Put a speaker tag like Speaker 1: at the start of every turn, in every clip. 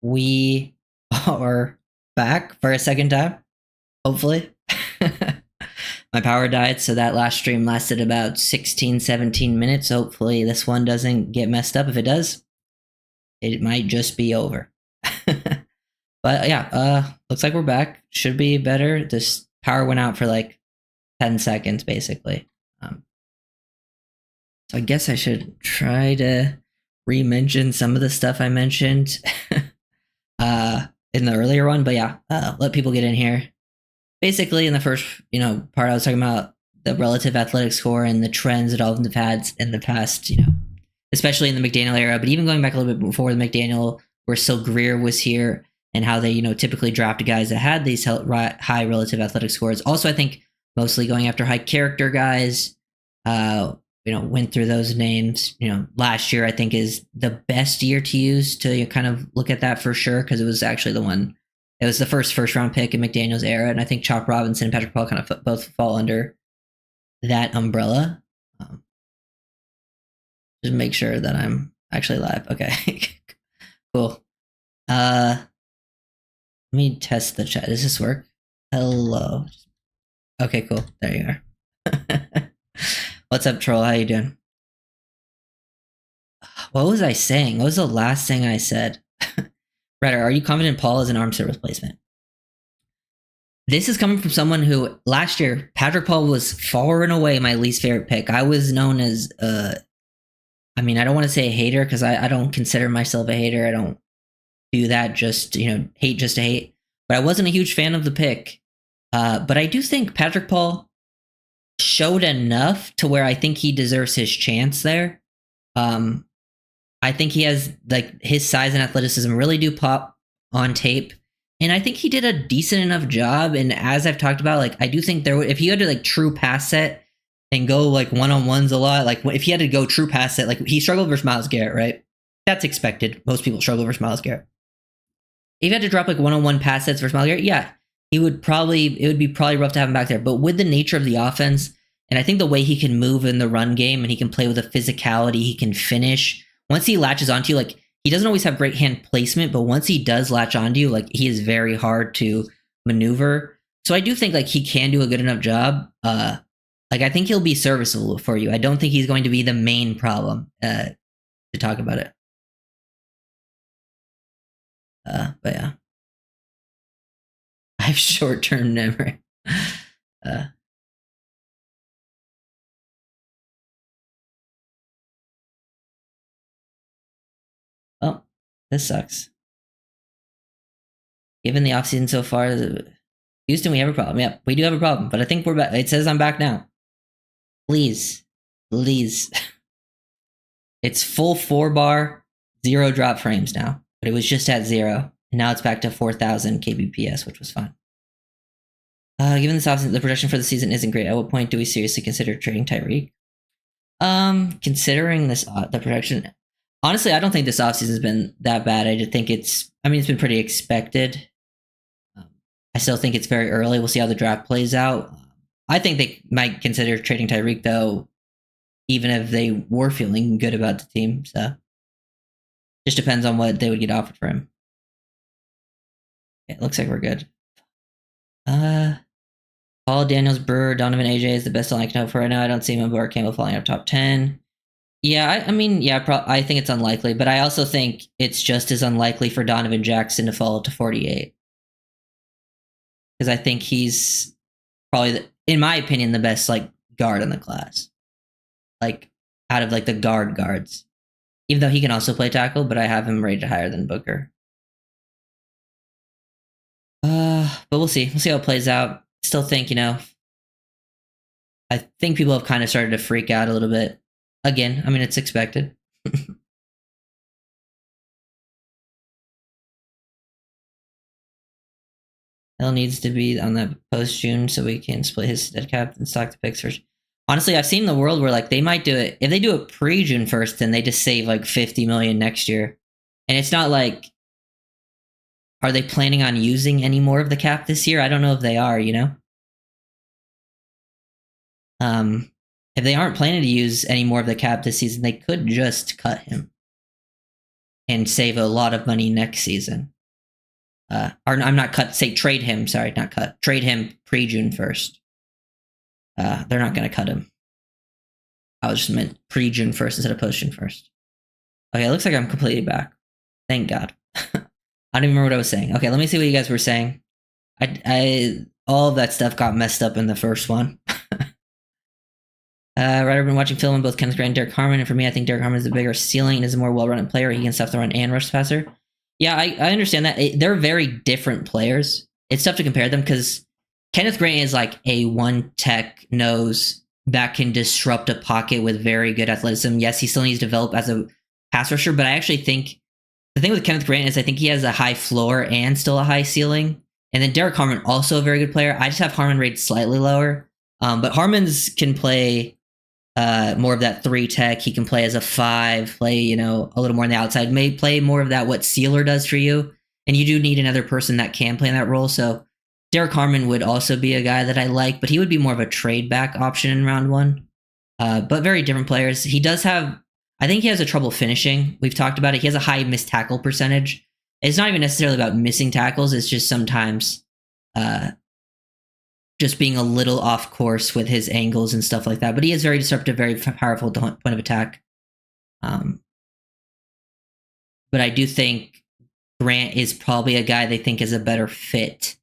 Speaker 1: We are back for a second time, hopefully. My power died, so that last stream lasted about 16, 17 minutes. Hopefully, this one doesn't get messed up. If it does, it might just be over. But yeah, looks like we're back. Should be better. This power went out for like 10 seconds, basically. So I guess I should try to re-mention some of the stuff I mentioned in the earlier one. But yeah, let people get in here. Basically, in the first part, I was talking about the relative athletic score and the trends that Dolphins have had in the past, especially in the McDaniel era, but even going back a little bit before the McDaniel, where still Greer was here, and how they typically drafted guys that had these high relative athletic scores. Also, I think mostly going after high character guys. Went through those names. Last year I think is the best year to use to kind of look at that for sure, because it was actually the one. It was the first round pick in McDaniel's era, and I think Chop Robinson and Patrick Paul kind of both fall under that umbrella. Just make sure that I'm actually live. Okay, cool. Let me test the chat. Does this work? Hello. Okay, cool. There you are. What's up, troll? How you doing? What was I saying? What was the last thing I said? Redder, are you confident Paul is an armstead replacement? This is coming from someone who last year, Patrick Paul was far and away my least favorite pick. I was known as, I don't want to say a hater, because I don't consider myself a hater. I don't do that just to hate. But I wasn't a huge fan of the pick. But I do think Patrick Paul showed enough to where I think he deserves his chance there. I think he has, his size and athleticism really do pop on tape. And I think he did a decent enough job. And as I've talked about, I do think if he had to true pass set and go one-on-ones a lot, if he had to go true pass set, he struggled versus Myles Garrett, right? That's expected. Most people struggle versus Myles Garrett. If he had to drop one-on-one pass sets versus Myles Garrett, yeah, it would be probably rough to have him back there. But with the nature of the offense, and I think the way he can move in the run game, and he can play with a physicality, he can finish. Once he latches onto you, he doesn't always have great hand placement, but once he does latch onto you, he is very hard to maneuver. So I do think he can do a good enough job. I think he'll be serviceable for you. I don't think he's going to be the main problem to talk about it. But yeah, I have short-term memory. Oh, this sucks. Given the offseason so far, Houston, we have a problem. Yeah, we do have a problem, but I think we're back. It says I'm back now. Please. It's full 4-bar, 0 drop frames now, but it was just at 0. And now it's back to 4,000 kbps, which was fun. Given this offseason, the projection for the season isn't great. At what point do we seriously consider trading Tyreek? Considering the projection, honestly, I don't think this offseason has been that bad. I just think it's been pretty expected. I still think it's very early. We'll see how the draft plays out. I think they might consider trading Tyreek, though, even if they were feeling good about the team. So just depends on what they would get offered for him. It looks like we're good. Paul, Daniels, Brewer, Donovan, AJ is the best I can hope for right now. I don't see him or Campbell falling out of top 10. Yeah, I think it's unlikely, but I also think it's just as unlikely for Donovan Jackson to fall to 48. Because I think he's probably, in my opinion, the best guard in the class. Out of the guards. Even though he can also play tackle, but I have him rated higher than Booker. But we'll see. We'll see how it plays out. Still think, I think people have kind of started to freak out a little bit. Again, it's expected. Hill needs to be on that post-June so we can split his dead cap and stock the picks first. Honestly, I've seen the world where they might do it. If they do it pre-June 1st, then they just save $50 million next year. And it's not are they planning on using any more of the cap this year? I don't know if they are, If they aren't planning to use any more of the cap this season, they could just cut him. and save a lot of money next season. Or I'm not cut. Say trade him. Sorry, not cut. Trade him pre-June 1st. They're not going to cut him. I was just meant pre-June 1st instead of post-June 1st. Okay, it looks like I'm completely back. Thank God. I don't even remember what I was saying. Okay, let me see what you guys were saying. I all of that stuff got messed up in the first one. I've been watching film on both Kenneth Grant and Derek Harmon, and for me, I think Derek Harmon is a bigger ceiling and is a more well-rounded player. He can stuff the run and rush passer. Yeah, I understand that. They're very different players. It's tough to compare them because Kenneth Grant is like a one-tech nose that can disrupt a pocket with very good athleticism. Yes, he still needs to develop as a pass rusher, but I actually think the thing with Kenneth Grant is I think he has a high floor and still a high ceiling. And then Derek Harmon, also a very good player. I just have Harmon rated slightly lower. But Harmon's can play more of that 3-tech. He can play as a 5, play, a little more on the outside. May play more of that what Sealer does for you. And you do need another person that can play in that role. So Derek Harmon would also be a guy that I like, but he would be more of a trade back option in round 1. But very different players. He does have, I think he has a trouble finishing. We've talked about it. He has a high missed tackle percentage. It's not even necessarily about missing tackles. It's just sometimes just being a little off course with his angles and stuff like that. But he is very disruptive, very powerful point of attack. But I do think Grant is probably a guy they think is a better fit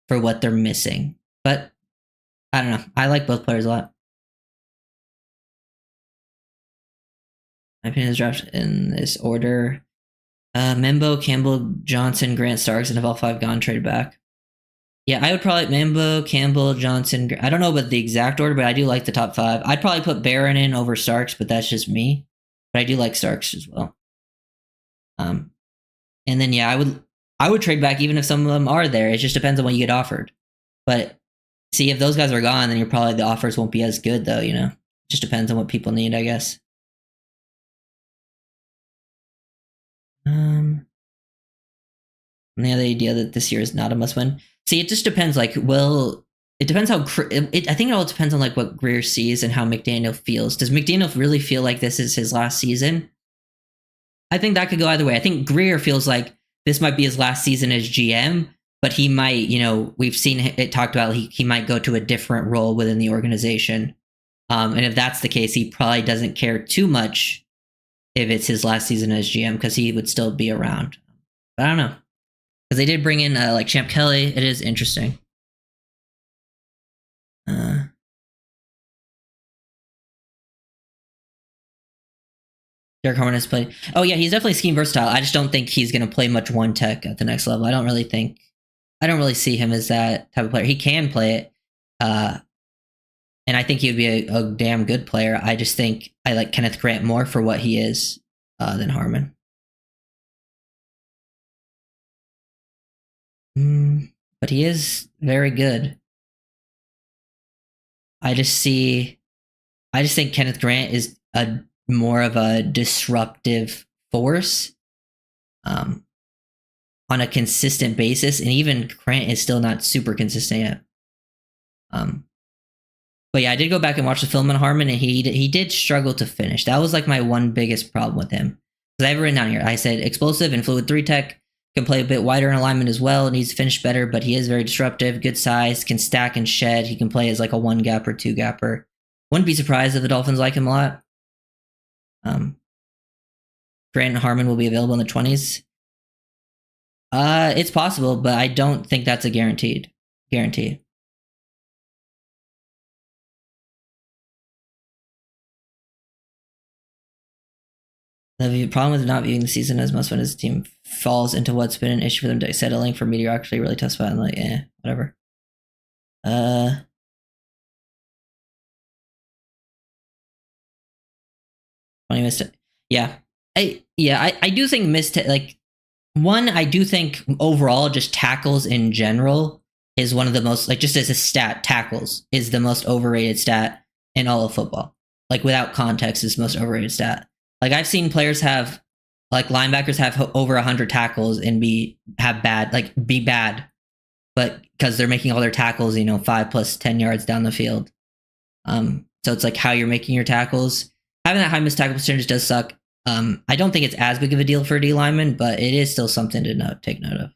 Speaker 1: for what they're missing. But I don't know. I like both players a lot. My opinion is draft in this order. Membo, Campbell, Johnson, Grant, Starks, and have all 5 gone traded back. Yeah, I would probably Membo, Campbell, Johnson. I don't know about the exact order, but I do like the top 5. I'd probably put Barron in over Starks, but that's just me. But I do like Starks as well. And then yeah, I would trade back even if some of them are there. It just depends on what you get offered. But see, if those guys are gone, then you're probably the offers won't be as good though. Just depends on what people need, I guess. And the other idea that this year is not a must-win. See, it just depends. It depends how. I think it all depends on what Greer sees and how McDaniel feels. Does McDaniel really feel like this is his last season? I think that could go either way. I think Greer feels like this might be his last season as GM, but he might. We've seen it talked about. He might go to a different role within the organization. And if that's the case, he probably doesn't care too much if it's his last season as GM because he would still be around. But I don't know. Because they did bring in Champ Kelly. It is interesting. Derek Harmon has played. Oh yeah, he's definitely scheme versatile. I just don't think he's going to play much 1-tech at the next level. I don't really see him as that type of player. He can play it. And I think he would be a damn good player. I just think I like Kenneth Grant more for what he is than Harmon. But he is very good. I just think Kenneth Grant is more of a disruptive force on a consistent basis, and even Grant is still not super consistent yet. But yeah, I did go back and watch the film on Harmon, and he did struggle to finish. That was my one biggest problem with him. Because I have it written down here. I said explosive and fluid 3-tech. Can play a bit wider in alignment as well. Needs to finish better, but he is very disruptive. Good size. Can stack and shed. He can play as a 1-gapper, 2-gapper. Wouldn't be surprised if the Dolphins like him a lot. Grant and Harmon will be available in the 20s. It's possible, but I don't think that's a guarantee. The problem with not viewing the season as must win as the team falls into what's been an issue for them settling for mediocrity, really tough spot, and whatever. Funny missed it. Yeah. I do think missed one, I do think overall just tackles in general is one of the most just as a stat, tackles is the most overrated stat in all of football. Without context is the most overrated stat. I've seen players have linebackers have over 100 tackles and be bad, but because they're making all their tackles, 5 plus 10 yards down the field. So it's how you're making your tackles. Having that high missed tackle percentage does suck. I don't think it's as big of a deal for a D lineman, but it is still something to take note of.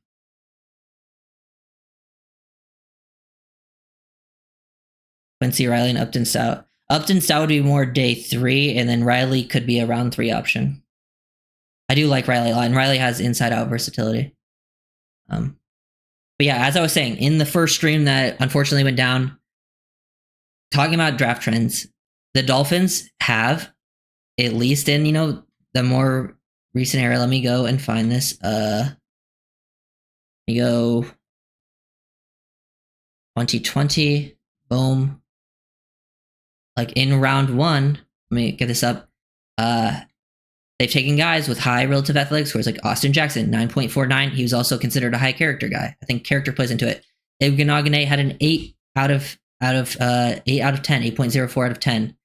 Speaker 1: Quincy, Riley, and Upton Stout. Upton Stout would be more day 3, and then Riley could be a round 3 option. I do like Riley a lot, and Riley has inside-out versatility. But yeah, as I was saying, in the first stream that unfortunately went down, talking about draft trends, the Dolphins have, at least in, the more recent era, let me go and find this. Let me go 2020, boom. Like in round 1, let me get this up. They've taken guys with high relative athletic scores like Austin Jackson, 9.49. He was also considered a high character guy. I think character plays into it. Igbenogany had an 8 out of 10, 8.04 out of 10.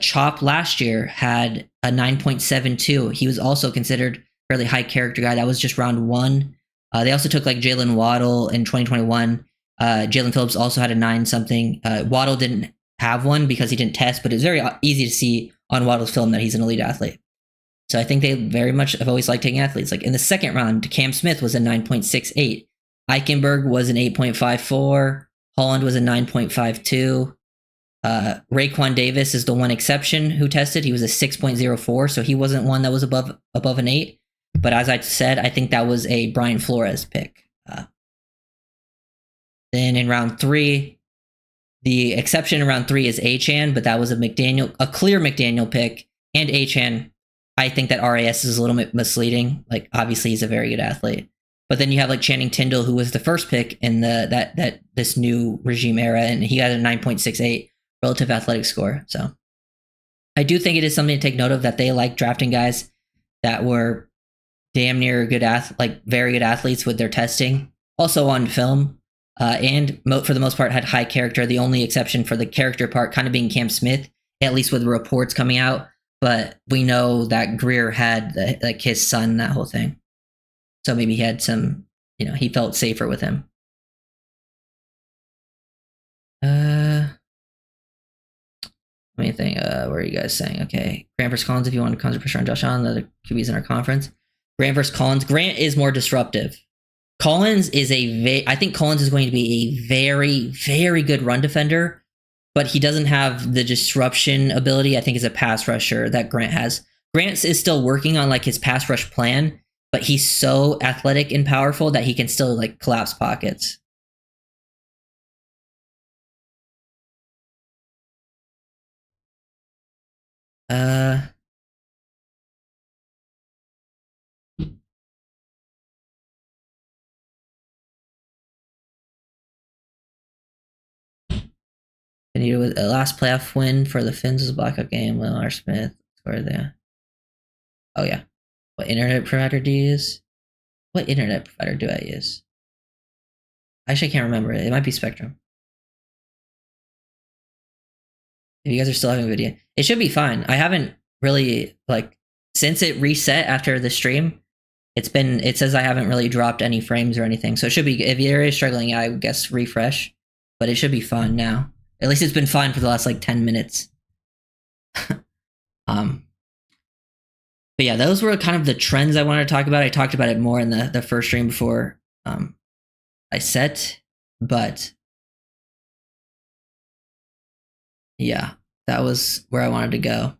Speaker 1: Chop last year had a 9.72. He was also considered fairly high character guy. That was just round 1. They also took like Jalen Waddle in 2021. Jalen Phillips also had a 9 something. Waddle didn't have one because he didn't test, but it's very easy to see on Waddle's film that he's an elite athlete. So I think they very much have always liked taking athletes. Like in the second round, Cam Smith was a 9.68. Eichenberg was an 8.54. Holland was a 9.52. Raekwon Davis is the one exception who tested. He was a 6.04, so he wasn't one that was above an 8. But as I said, I think that was a Brian Flores pick. Then in round 3, the exception in round 3 is Achane, but that was a clear McDaniel pick. And Achane, I think that RAS is a little bit misleading. Like, obviously, he's a very good athlete. But then you have like Channing Tindall, who was the first pick in this new regime era, and he got a 9.68 relative athletic score. So I do think it is something to take note of, that they like drafting guys that were damn near good very good athletes with their testing, also on film. And for the most part had high character. The only exception for the character part kind of being Cam Smith, at least with reports coming out. But we know that Greer had his son, that whole thing. So maybe he had some, he felt safer with him. Let me think. What are you guys saying? Okay. Grant versus Collins, if you want to concentrate pressure on Josh Allen, the other QBs in our conference. Grant versus Collins. Grant is more disruptive. Collins is I think Collins is going to be a very, very good run defender, but he doesn't have the disruption ability, I think, as a pass rusher that Grant has. Grant is still working on his pass rush plan, but he's so athletic and powerful that he can still collapse pockets. And you with a last playoff win for the Finns was a blackout game. Will R. Smith scored there. Oh yeah. What internet provider do you use? What internet provider do I use? Actually, I can't remember. It might be Spectrum. If you guys are still having a video, it should be fine. I haven't really since it reset after the stream. It says I haven't really dropped any frames or anything, so it should be. If you're struggling, I would guess refresh, but it should be fine now. At least it's been fine for the last 10 minutes. But yeah, those were kind of the trends I wanted to talk about. I talked about it more in the first stream before I set, but yeah, that was where I wanted to go.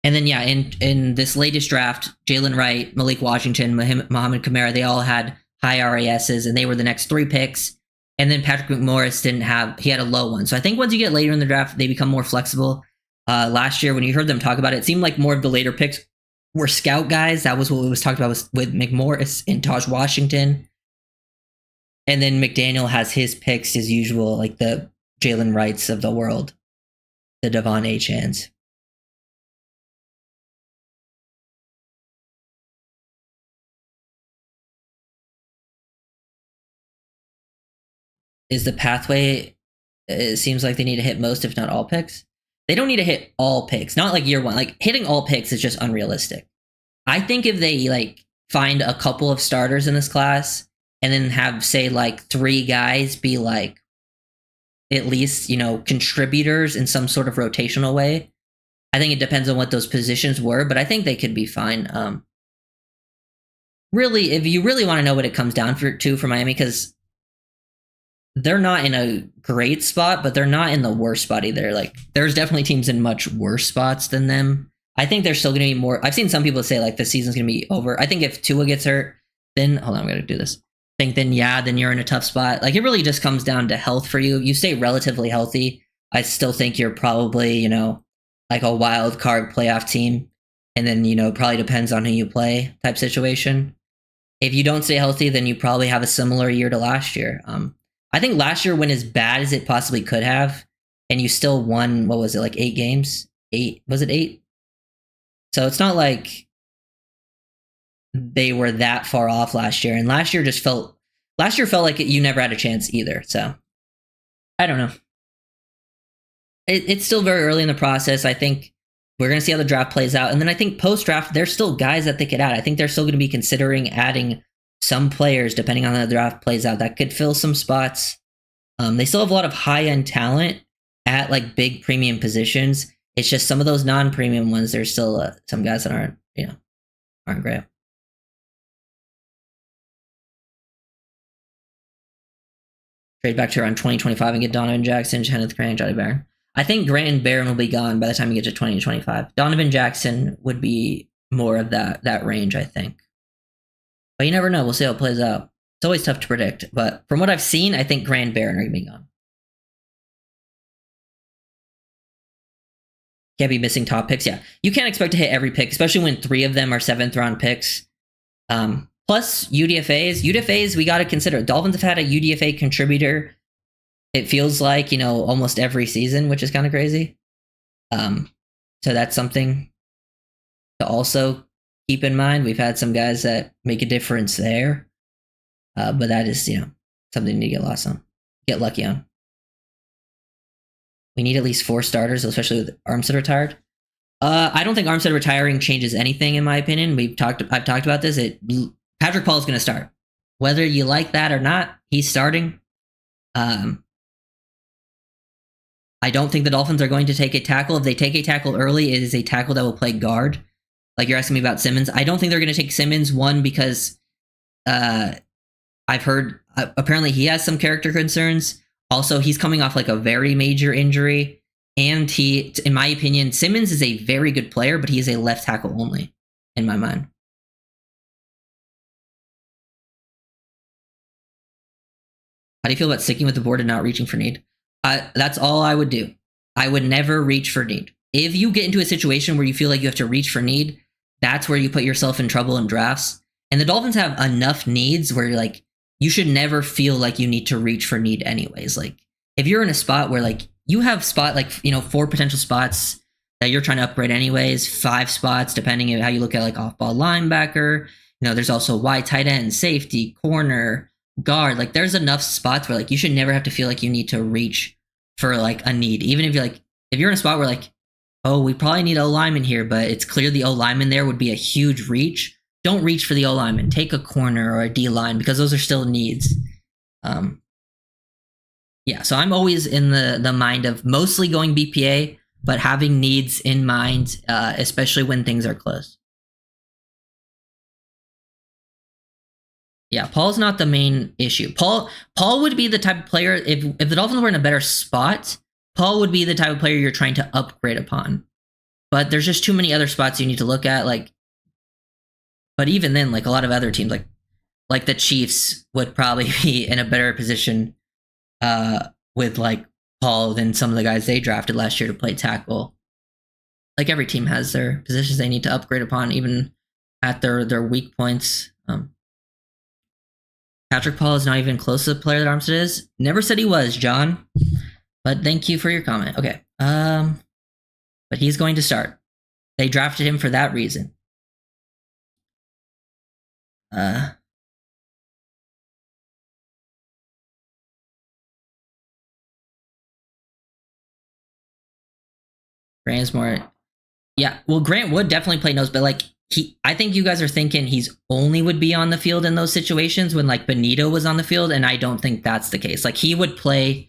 Speaker 1: And then yeah, in this latest draft, Jalen Wright, Malik Washington, Mohamed Kamara, they all had high RASs, and they were the next 3 picks. And then Patrick McMorris he had a low one. So I think once you get later in the draft, they become more flexible. Last year, when you heard them talk about it seemed like more of the later picks were scout guys. That was what was talked about with McMorris and Taj Washington. And then McDaniel has his picks, his usual, the Jalen Wrights of the world, the Devon Achans. Is the pathway, it seems like they need to hit most, if not all picks. They don't need to hit all picks, not year 1. Hitting all picks is just unrealistic. I think if they find a couple of starters in this class and then have, say, 3 guys be at least, contributors in some sort of rotational way, I think it depends on what those positions were, but I think they could be fine. Really, if you really want to know what it comes down to for Miami, because they're not in a great spot, but they're not in the worst spot either. Like, there's definitely teams in much worse spots than them. I think there's still going to be more. I've seen some people say like the season's going to be over. I think if Tua gets hurt, then hold on, I'm going to do this. I think then you're in a tough spot. Like, it really just comes down to health for you. You stay relatively healthy, I still think you're probably, like a wild card playoff team. And then, it probably depends on who you play type situation. If you don't stay healthy, then you probably have a similar year to last year. I think last year went as bad as it possibly could have, and you still won, what was it, like 8 games? 8? Was it 8? So it's not like they were that far off last year. And last year felt like you never had a chance either. So I don't know. It's still very early in the process. I think we're going to see how the draft plays out. And then I think post-draft, there's still guys that they could add. I think they're still going to be considering adding some players, depending on how the draft plays out, that could fill some spots. They still have a lot of high-end talent at like big premium positions. It's just some of those non-premium ones, there's still some guys that aren't great. Trade back to around 2025 and get Donovan Jackson, Kenneth Grant, Johnny Barron. I think Grant and Barron will be gone by the time we get to 2025. Donovan Jackson would be more of that range, I think. But you never know. We'll see how it plays out. It's always tough to predict. But from what I've seen, I think Grant and Barron are going to be gone. Can't be missing top picks. Yeah, you can't expect to hit every pick, especially when 3 of them are 7th round picks. Plus UDFAs, we got to consider. Dolphins have had a UDFA contributor. It feels like, almost every season, which is kind of crazy. So that's something to also keep in mind. We've had some guys that make a difference there. But that is, something to get lucky on. We need at least 4 starters, especially with Armstead retired. I don't think Armstead retiring changes anything, in my opinion. I've talked about this. Patrick Paul is going to start. Whether you like that or not, he's starting. I don't think the Dolphins are going to take a tackle. If they take a tackle early, it is a tackle that will play guard. Like you're asking me about Simmons. I don't think they're going to take Simmons, one, because I've heard apparently he has some character concerns. Also, he's coming off like a very major injury. And in my opinion, Simmons is a very good player, but he is a left tackle only, in my mind. How do you feel about sticking with the board and not reaching for need? That's all I would do. I would never reach for need. If you get into a situation where you feel like you have to reach for need, that's where you put yourself in trouble in drafts. And the Dolphins have enough needs where you're like, you should never feel like you need to reach for need anyways. Like if you're in a spot where like you have 4 potential spots that you're trying to upgrade anyways, 5 spots, depending on how you look at like off-ball linebacker, there's also wide tight end, safety, corner, guard. Like there's enough spots where like you should never have to feel like you need to reach for like a need. Even if you're in a spot where like, oh, we probably need O lineman here, but it's clear the O lineman there would be a huge reach. Don't reach for the O lineman. Take a corner or a D line because those are still needs. Yeah, so I'm always in the mind of mostly going BPA, but having needs in mind, especially when things are close. Yeah, Paul's not the main issue. Paul would be the type of player, if the Dolphins were in a better spot, Paul would be the type of player you're trying to upgrade upon. But there's just too many other spots you need to look at. But even then, like a lot of other teams, like the Chiefs would probably be in a better position with like Paul than some of the guys they drafted last year to play tackle. Like every team has their positions they need to upgrade upon, even at their weak points. Patrick Paul is not even close to the player that Armstead is. Never said he was, John. But thank you for your comment. Okay. But he's going to start. They drafted him for that reason. Grant's more. Yeah, well, Grant would definitely play nose, but like I think you guys are thinking he's only would be on the field in those situations when like Benito was on the field, and I don't think that's the case. Like he would play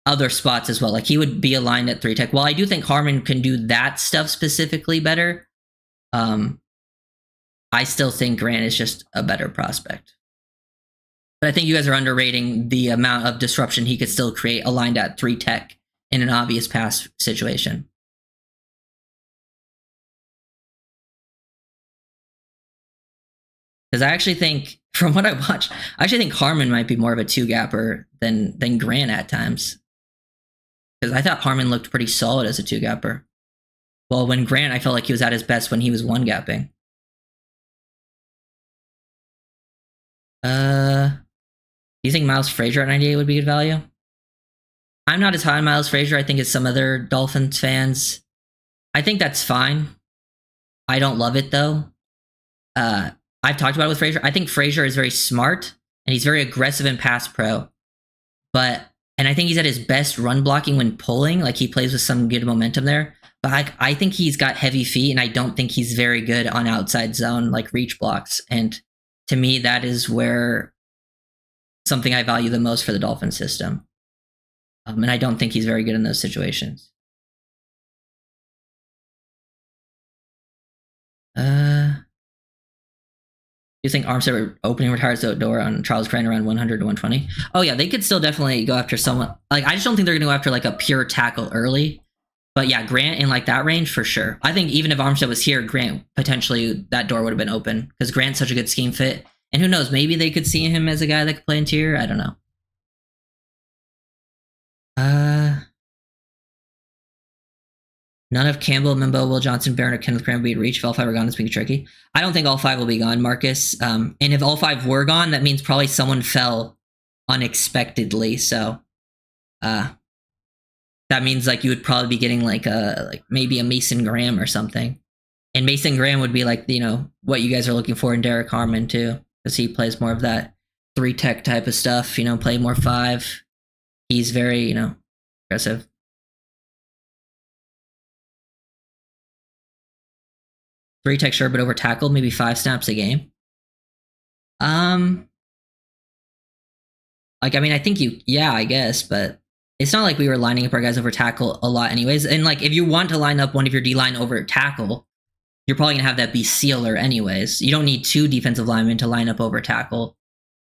Speaker 1: other spots as well. Like he would be aligned at 3 tech. While I do think Harmon can do that stuff specifically better, I still think Grant is just a better prospect. But I think you guys are underrating the amount of disruption he could still create aligned at 3 tech in an obvious pass situation. Because I actually think, from what I watched, I actually think Harmon might be more of a 2-gapper than Grant at times. Because I thought Harmon looked pretty solid as a 2-gapper. Well, when Grant, I felt like he was at his best when he was 1-gapping. Do you think Miles Frazier at 98 would be good value? I'm not as high on Miles Frazier, I think, as some other Dolphins fans. I think that's fine. I don't love it, though. I've talked about it with Frazier. I think Frazier is very smart, and he's very aggressive in pass pro. And I think he's at his best run blocking when pulling. Like, he plays with some good momentum there. But I think he's got heavy feet, and I don't think he's very good on outside zone, like reach blocks. And to me, that is where something I value the most for the Dolphin system. And I don't think he's very good in those situations. You think Armstead opening retires the door on Charles Grant around 100 to 120? Oh yeah, they could still definitely go after someone. Like, I just don't think they're going to go after like a pure tackle early. But yeah, Grant in like that range for sure. I think even if Armstead was here, Grant, potentially that door would have been open because Grant's such a good scheme fit. And who knows, maybe they could see him as a guy that could play interior. I don't know. None of Campbell, Mimbo, Will Johnson, Barron, or Kenneth Graham will be reached. If all 5 are gone, it's being tricky. I don't think all 5 will be gone, Marcus. And if all 5 were gone, that means probably someone fell unexpectedly. So that means like you would probably be getting like maybe a Mason Graham or something. And Mason Graham would be like, you know, what you guys are looking for in Derek Harmon too, because he plays more of that 3 tech type of stuff, you know, play more 5. He's very, you know, aggressive. Three tech sure, but over tackled, maybe 5 snaps a game. Like, I mean, I think I guess, but it's not like we were lining up our guys over tackle a lot anyways. And like, if you want to line up one of your D-line over tackle, you're probably gonna have that be sealer anyways. You don't need 2 defensive linemen to line up over tackle.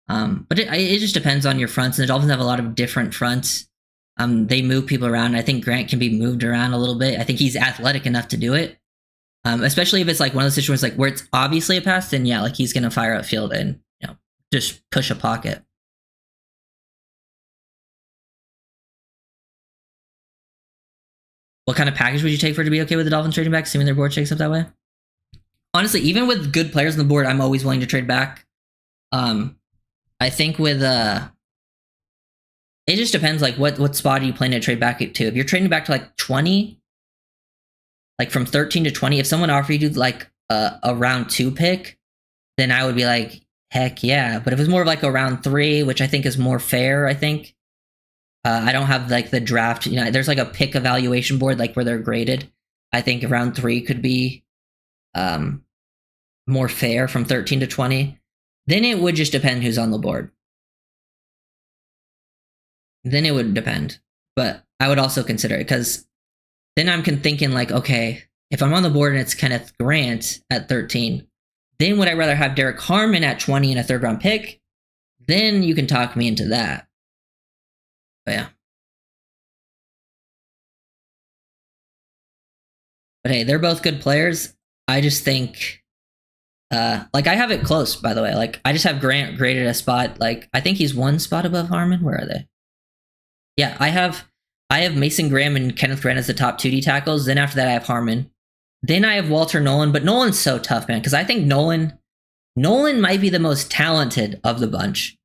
Speaker 1: But it just depends on your fronts, and the Dolphins have a lot of different fronts. They move people around. I think Grant can be moved around a little bit. I think he's athletic enough to do it. Especially if it's like one of those situations like where it's obviously a pass, then yeah, like he's gonna fire upfield and, you know, just push a pocket. What kind of package would you take for it to be okay with the Dolphins trading back, assuming their board shakes up that way? Honestly, even with good players on the board, I'm always willing to trade back. I think with it just depends like what spot are you planning to trade back to. If you're trading back to like 20, like from 13 to 20, if someone offered you like a round 2 pick, then I would be like, heck yeah. But if it's more of like a round 3, which I think is more fair, I think. I don't have like the draft, you know, there's like a pick evaluation board like where they're graded. I think round 3 could be more fair from 13 to 20. Then it would just depend who's on the board. Then it would depend. But I would also consider it because then I'm thinking like, okay, if I'm on the board and it's Kenneth Grant at 13, then would I rather have Derek Harmon at 20 and a 3rd round pick? Then you can talk me into that. But yeah. But hey, they're both good players. I just think, like I have it close, by the way. Like I just have Grant graded a spot. Like I think he's 1 spot above Harmon. Where are they? Yeah, I have Mason Graham and Kenneth Grant as the top 2D tackles. Then after that, I have Harmon. Then I have Walter Nolan. But Nolan's so tough, man, because I think Nolan might be the most talented of the bunch.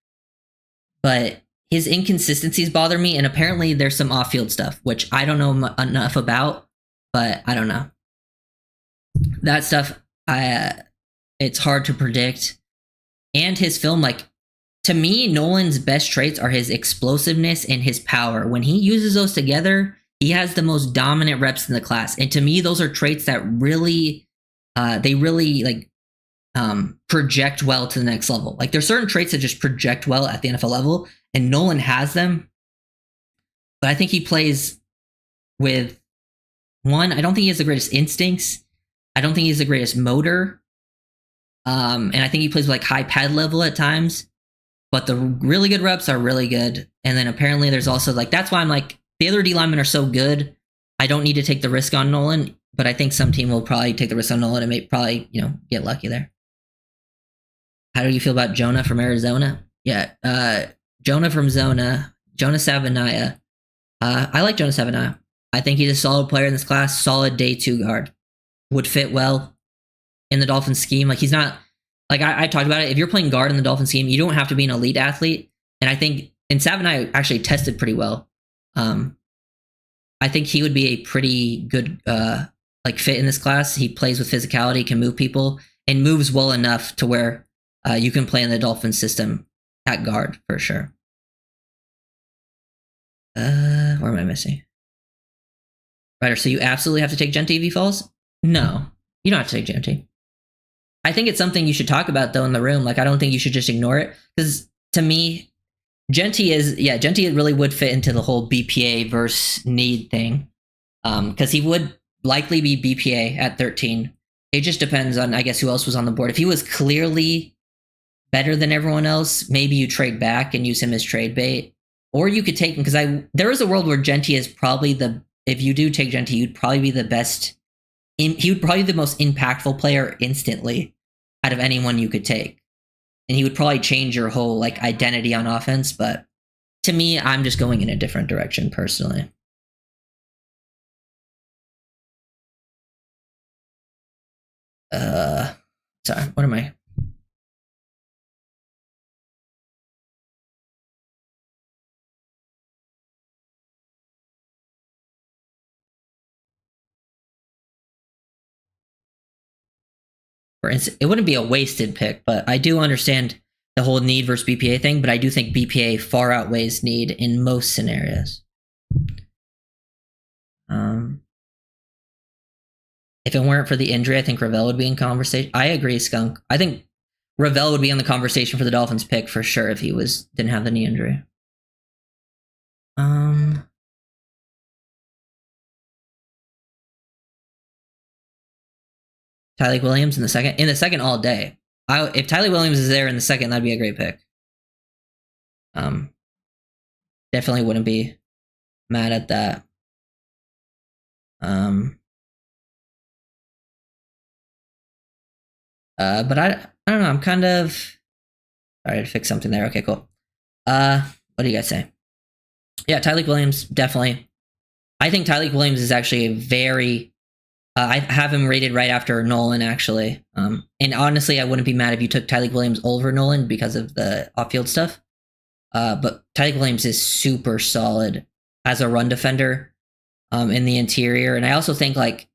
Speaker 1: But his inconsistencies bother me, and apparently there's some off-field stuff, which I don't know enough about, but I don't know. That stuff, it's hard to predict. And his film, like, to me, Nolan's best traits are his explosiveness and his power. When he uses those together, he has the most dominant reps in the class. And to me, those are traits that really, project well to the next level. Like there's certain traits that just project well at the NFL level, and Nolan has them. but I think he plays with one. I don't think he has the greatest instincts. I don't think he has the greatest motor. And I think he plays with like high pad level at times. But the really good reps are really good. And then apparently there's also like, that's why I'm like, the other D linemen are so good. I don't need to take the risk on Nolan, but I think some team will probably take the risk on Nolan and may probably, get lucky there. How do you feel about Jonah from Arizona? Yeah, Jonah from Zona, Jonah Savanaya. I like Jonah Savanaya. I think he's a solid player in this class, solid day 2 guard. Would fit well in the Dolphins scheme. Like he's not, like I talked about it, if you're playing guard in the Dolphins scheme, you don't have to be an elite athlete. And I think, and Savanaya actually tested pretty well. I think he would be a pretty good fit in this class. He plays with physicality, can move people, and moves well enough to where you can play in the Dolphin system at guard for sure. Where am I missing? Right, so you absolutely have to take Genty if he falls? No, you don't have to take Genty. I think it's something you should talk about though in the room. Like I don't think you should just ignore it, because to me, Genty really would fit into the whole BPA versus need thing, because he would likely be BPA at 13. It just depends on, I guess, who else was on the board. If he was clearly better than everyone else, maybe you trade back and use him as trade bait, or you could take him, because there is a world where Genty is probably if you do take Genty, you'd probably be the best. He would probably be the most impactful player instantly out of anyone you could take. And he would probably change your whole like identity on offense. But to me, I'm just going in a different direction personally. Sorry, what am I? For instance, it wouldn't be a wasted pick, but I do understand the whole need versus BPA thing, but I do think BPA far outweighs need in most scenarios. If it weren't for the injury, I think Ravel would be in conversation. I agree, Skunk. I think Ravel would be on the conversation for the Dolphins pick for sure if he didn't have the knee injury. Tyleik Williams in the second all day. If Tyleik Williams is there in the second, that'd be a great pick. Definitely wouldn't be mad at that. But I don't know. I'm kind of sorry to fix something there. Okay, cool. What do you guys say? Yeah, Tyleik Williams definitely. I think Tyleik Williams is actually a very. I have him rated right after Nolan actually. And honestly, I wouldn't be mad if you took Tyleik Williams over Nolan because of the off-field stuff. But Tyleik Williams is super solid as a run defender in the interior. And I also think, like,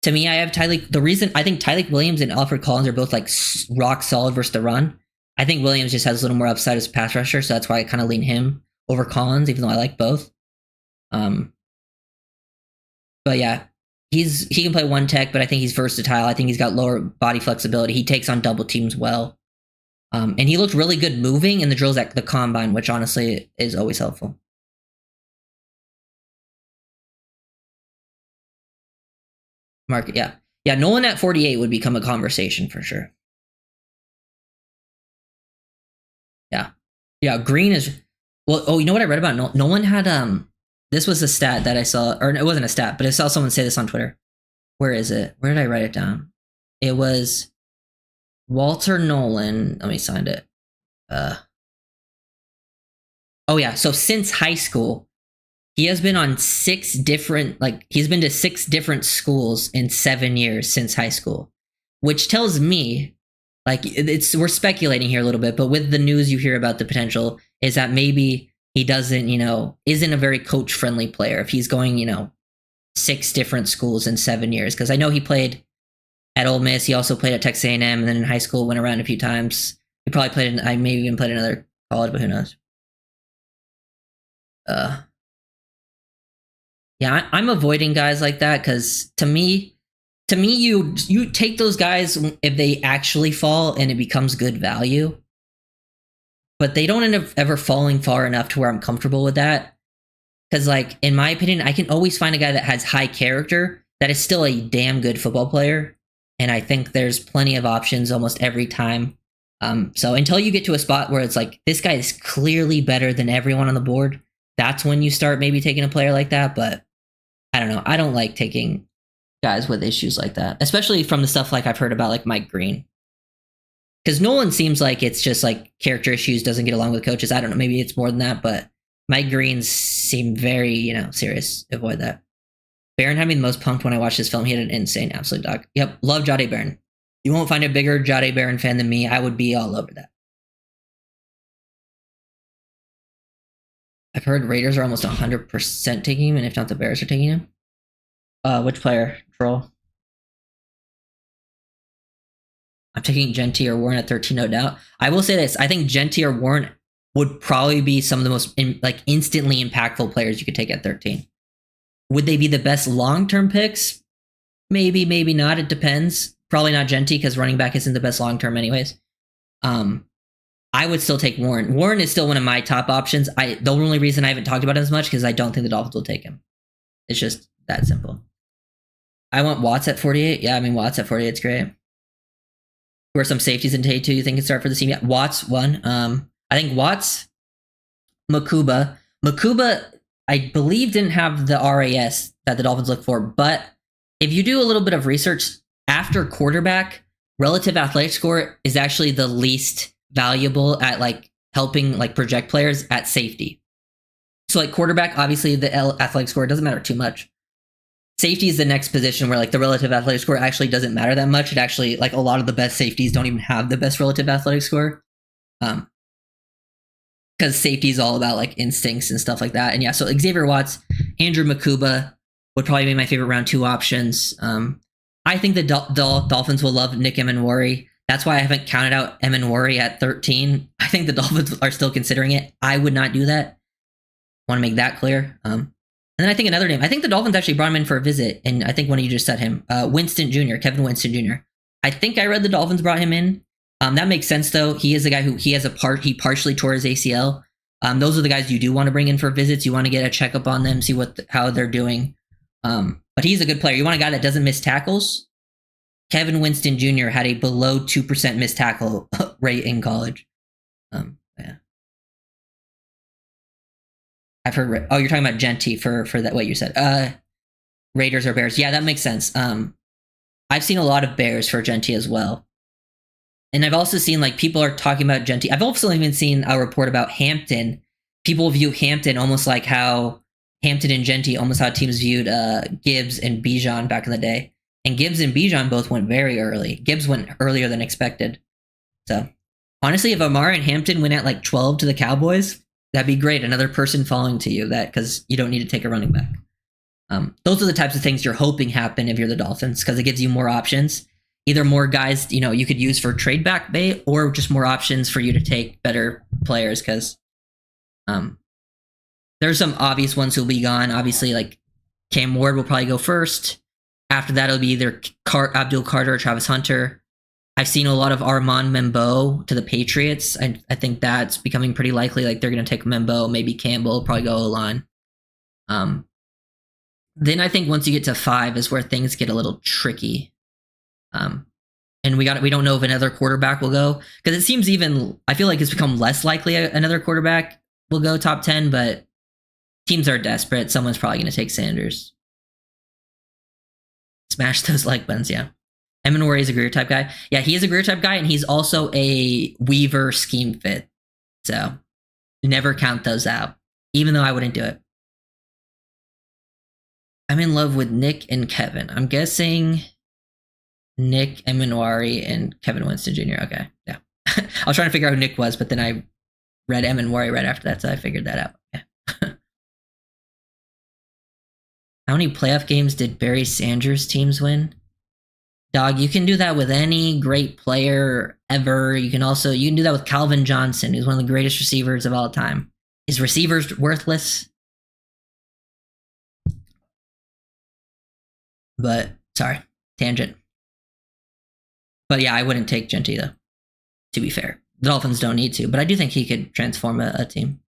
Speaker 1: to me, I have Tyleik. The reason I think Tyleik Williams and Alfred Collins are both like rock solid versus the run. I think Williams just has a little more upside as a pass rusher, so that's why I kind of lean him over Collins, even though I like both. But yeah, he can play one tech, but I think he's versatile. I think he's got lower body flexibility. He takes on double teams well. And he looked really good moving in the drills at the combine, which honestly is always helpful. Market, yeah. Yeah, Nolan at 48 would become a conversation for sure. Yeah. Yeah, Green is... Well, oh, you know what I read about? Nolan had... This was a stat that I saw, or it wasn't a stat, but I saw someone say this on Twitter. Where is it? Where did I write it down? It was Walter Nolan. Let me find it. Oh yeah. So since high school, he has been on he's been to 6 different schools in 7 years since high school, which tells me, like, we're speculating here a little bit, but with the news you hear about the potential is that maybe he doesn't, isn't a very coach-friendly player if he's going, 6 different schools in 7 years. Because I know he played at Ole Miss. He also played at Texas A&M, and then in high school went around a few times. He probably played I maybe even played another college, but who knows? Yeah, I'm avoiding guys like that because to me, you take those guys if they actually fall and it becomes good value. But they don't end up ever falling far enough to where I'm comfortable with that. Because, like, in my opinion, I can always find a guy that has high character that is still a damn good football player. And I think there's plenty of options almost every time. So until you get to a spot where it's like, this guy is clearly better than everyone on the board, that's when you start maybe taking a player like that. But I don't know. I don't like taking guys with issues like that, especially from the stuff like I've heard about like Mike Green. Because Nolan seems like it's just like character issues, doesn't get along with coaches. I don't know. Maybe it's more than that, but Mike Greens seem very, serious. Avoid that. Barron had me the most pumped when I watched this film. He had an insane absolute dog. Yep, love Jade Barron. You won't find a bigger Jade Barron fan than me. I would be all over that. I've heard Raiders are almost 100% taking him, and if not, the Bears are taking him. Which player? Troll. I'm taking Genty or Warren at 13, no doubt. I will say this. I think Genty or Warren would probably be some of the most instantly impactful players you could take at 13. Would they be the best long-term picks? Maybe, maybe not. It depends. Probably not Genty because running back isn't the best long-term anyways. I would still take Warren. Warren is still one of my top options. The only reason I haven't talked about him as much because I don't think the Dolphins will take him. It's just that simple. I want Watts at 48. Yeah, I mean, Watts at 48 is great. Who are some safeties in day 2 you think can start for the team? Yeah, Watts, one. I think Watts, Makuba. Makuba, I believe, didn't have the RAS that the Dolphins look for. But if you do a little bit of research, after quarterback, relative athletic score is actually the least valuable at helping project players at safety. So quarterback, obviously the athletic score doesn't matter too much. Safety is the next position where the relative athletic score actually doesn't matter that much. It actually a lot of the best safeties don't even have the best relative athletic score. Because safety is all about instincts and stuff like that. And yeah, so Xavier Watts, Andrew Makuba would probably be my favorite round 2 options. I think the Dolphins will love Nick Emenwari. That's why I haven't counted out Emenwari at 13. I think the Dolphins are still considering it. I would not do that. Want to make that clear. And then I think another name. I think the Dolphins actually brought him in for a visit, and I think one of you just said him. Winston Jr., Kevin Winston Jr. I think I read the Dolphins brought him in. That makes sense, though. He is a guy who he partially tore his ACL. Those are the guys you do want to bring in for visits. You want to get a checkup on them, see how they're doing. But he's a good player. You want a guy that doesn't miss tackles? Kevin Winston Jr. had a below 2% missed tackle rate in college. Yeah. I've heard. Oh, you're talking about Genty for that. What you said. Raiders or Bears? Yeah, that makes sense. I've seen a lot of Bears for Genty as well, and I've also seen people are talking about Genty. I've also even seen a report about Hampton. People view Hampton almost like how Hampton and Genty, almost how teams viewed Gibbs and Bijan back in the day. And Gibbs and Bijan both went very early. Gibbs went earlier than expected. So honestly, if Amara and Hampton went at 12 to the Cowboys, that'd be great. Another person falling to you because you don't need to take a running back. Those are the types of things you're hoping happen if you're the Dolphins because it gives you more options. Either more guys you could use for trade back bait or just more options for you to take better players because there's some obvious ones who'll be gone. Obviously, Cam Ward will probably go first. After that, it'll be either Abdul Carter or Travis Hunter. I've seen a lot of Armand Membo to the Patriots. I think that's becoming pretty likely. They're going to take Membo, maybe Campbell, probably go O-line. Then I think once you get to 5 is where things get a little tricky. And we don't know if another quarterback will go because it seems I feel like it's become less likely another quarterback will go top 10, but teams are desperate. Someone's probably going to take Sanders. Smash those like buttons, yeah. Emenwari is a Greer type guy. Yeah, he is a Greer type guy, and he's also a Weaver scheme fit. So never count those out, even though I wouldn't do it. I'm in love with Nick and Kevin. I'm guessing Nick Emenwari and Kevin Winston Jr. Okay, yeah. I was trying to figure out who Nick was, but then I read Emenwari right after that, so I figured that out. Yeah. How many playoff games did Barry Sanders' teams win? Dog, you can do that with any great player ever. You can do that with Calvin Johnson, who's one of the greatest receivers of all time. Is receivers worthless? But, sorry, tangent. But yeah, I wouldn't take Genty, though, to be fair. The Dolphins don't need to, but I do think he could transform a team.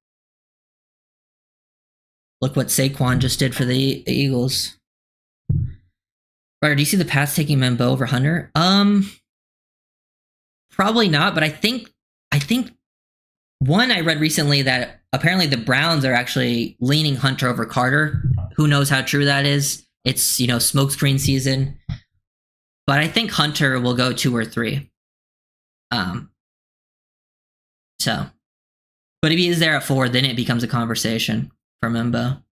Speaker 1: Look what Saquon just did for the Eagles. Right, do you see the Pats taking Membo over Hunter? Probably not, but I think one I read recently that apparently the Browns are actually leaning Hunter over Carter. Who knows how true that is? It's, smokescreen season. But I think Hunter will go 2 or 3. So, but if he is there at 4, then it becomes a conversation for Membo.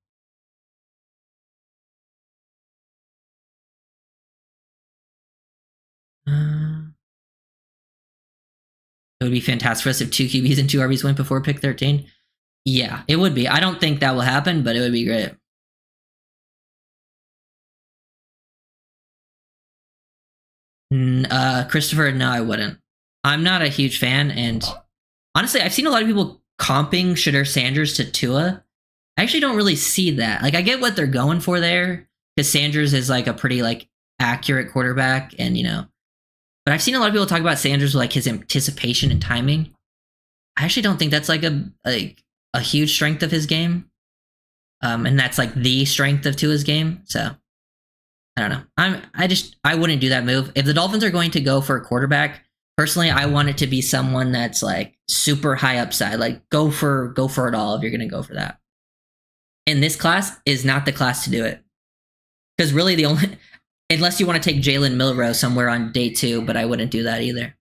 Speaker 1: It would be fantastic for us if 2 QBs and 2 RBs went before pick 13. Yeah, it would be. I don't think that will happen, but it would be great. Christopher, no, I wouldn't. I'm not a huge fan, and honestly, I've seen a lot of people comping Shedeur Sanders to Tua. I actually don't really see that. Like, I get what they're going for there, because Sanders is like a pretty accurate quarterback, and but I've seen a lot of people talk about Sanders with like his anticipation and timing. I actually don't think that's like a huge strength of his game. And that's like the strength of Tua's game. So I don't know. I wouldn't do that move. If the Dolphins are going to go for a quarterback, personally, I want it to be someone that's like super high upside. Like go for it all if you're gonna go for that. And this class is not the class to do it. Because really the only unless you want to take Jalen Milroe somewhere on day 2, but I wouldn't do that either.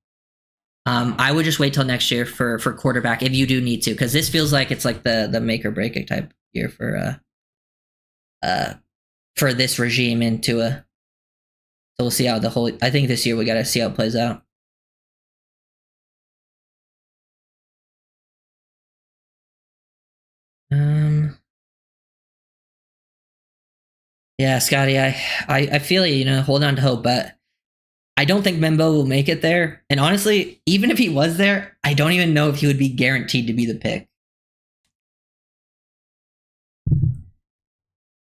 Speaker 1: I would just wait till next year for quarterback if you do need to, because this feels like it's like the make or break it type year for this regime into a. So we'll see how I think this year we got to see how it plays out. Yeah, Scotty, I feel you, hold on to hope, but I don't think Membo will make it there. And honestly, even if he was there, I don't even know if he would be guaranteed to be the pick.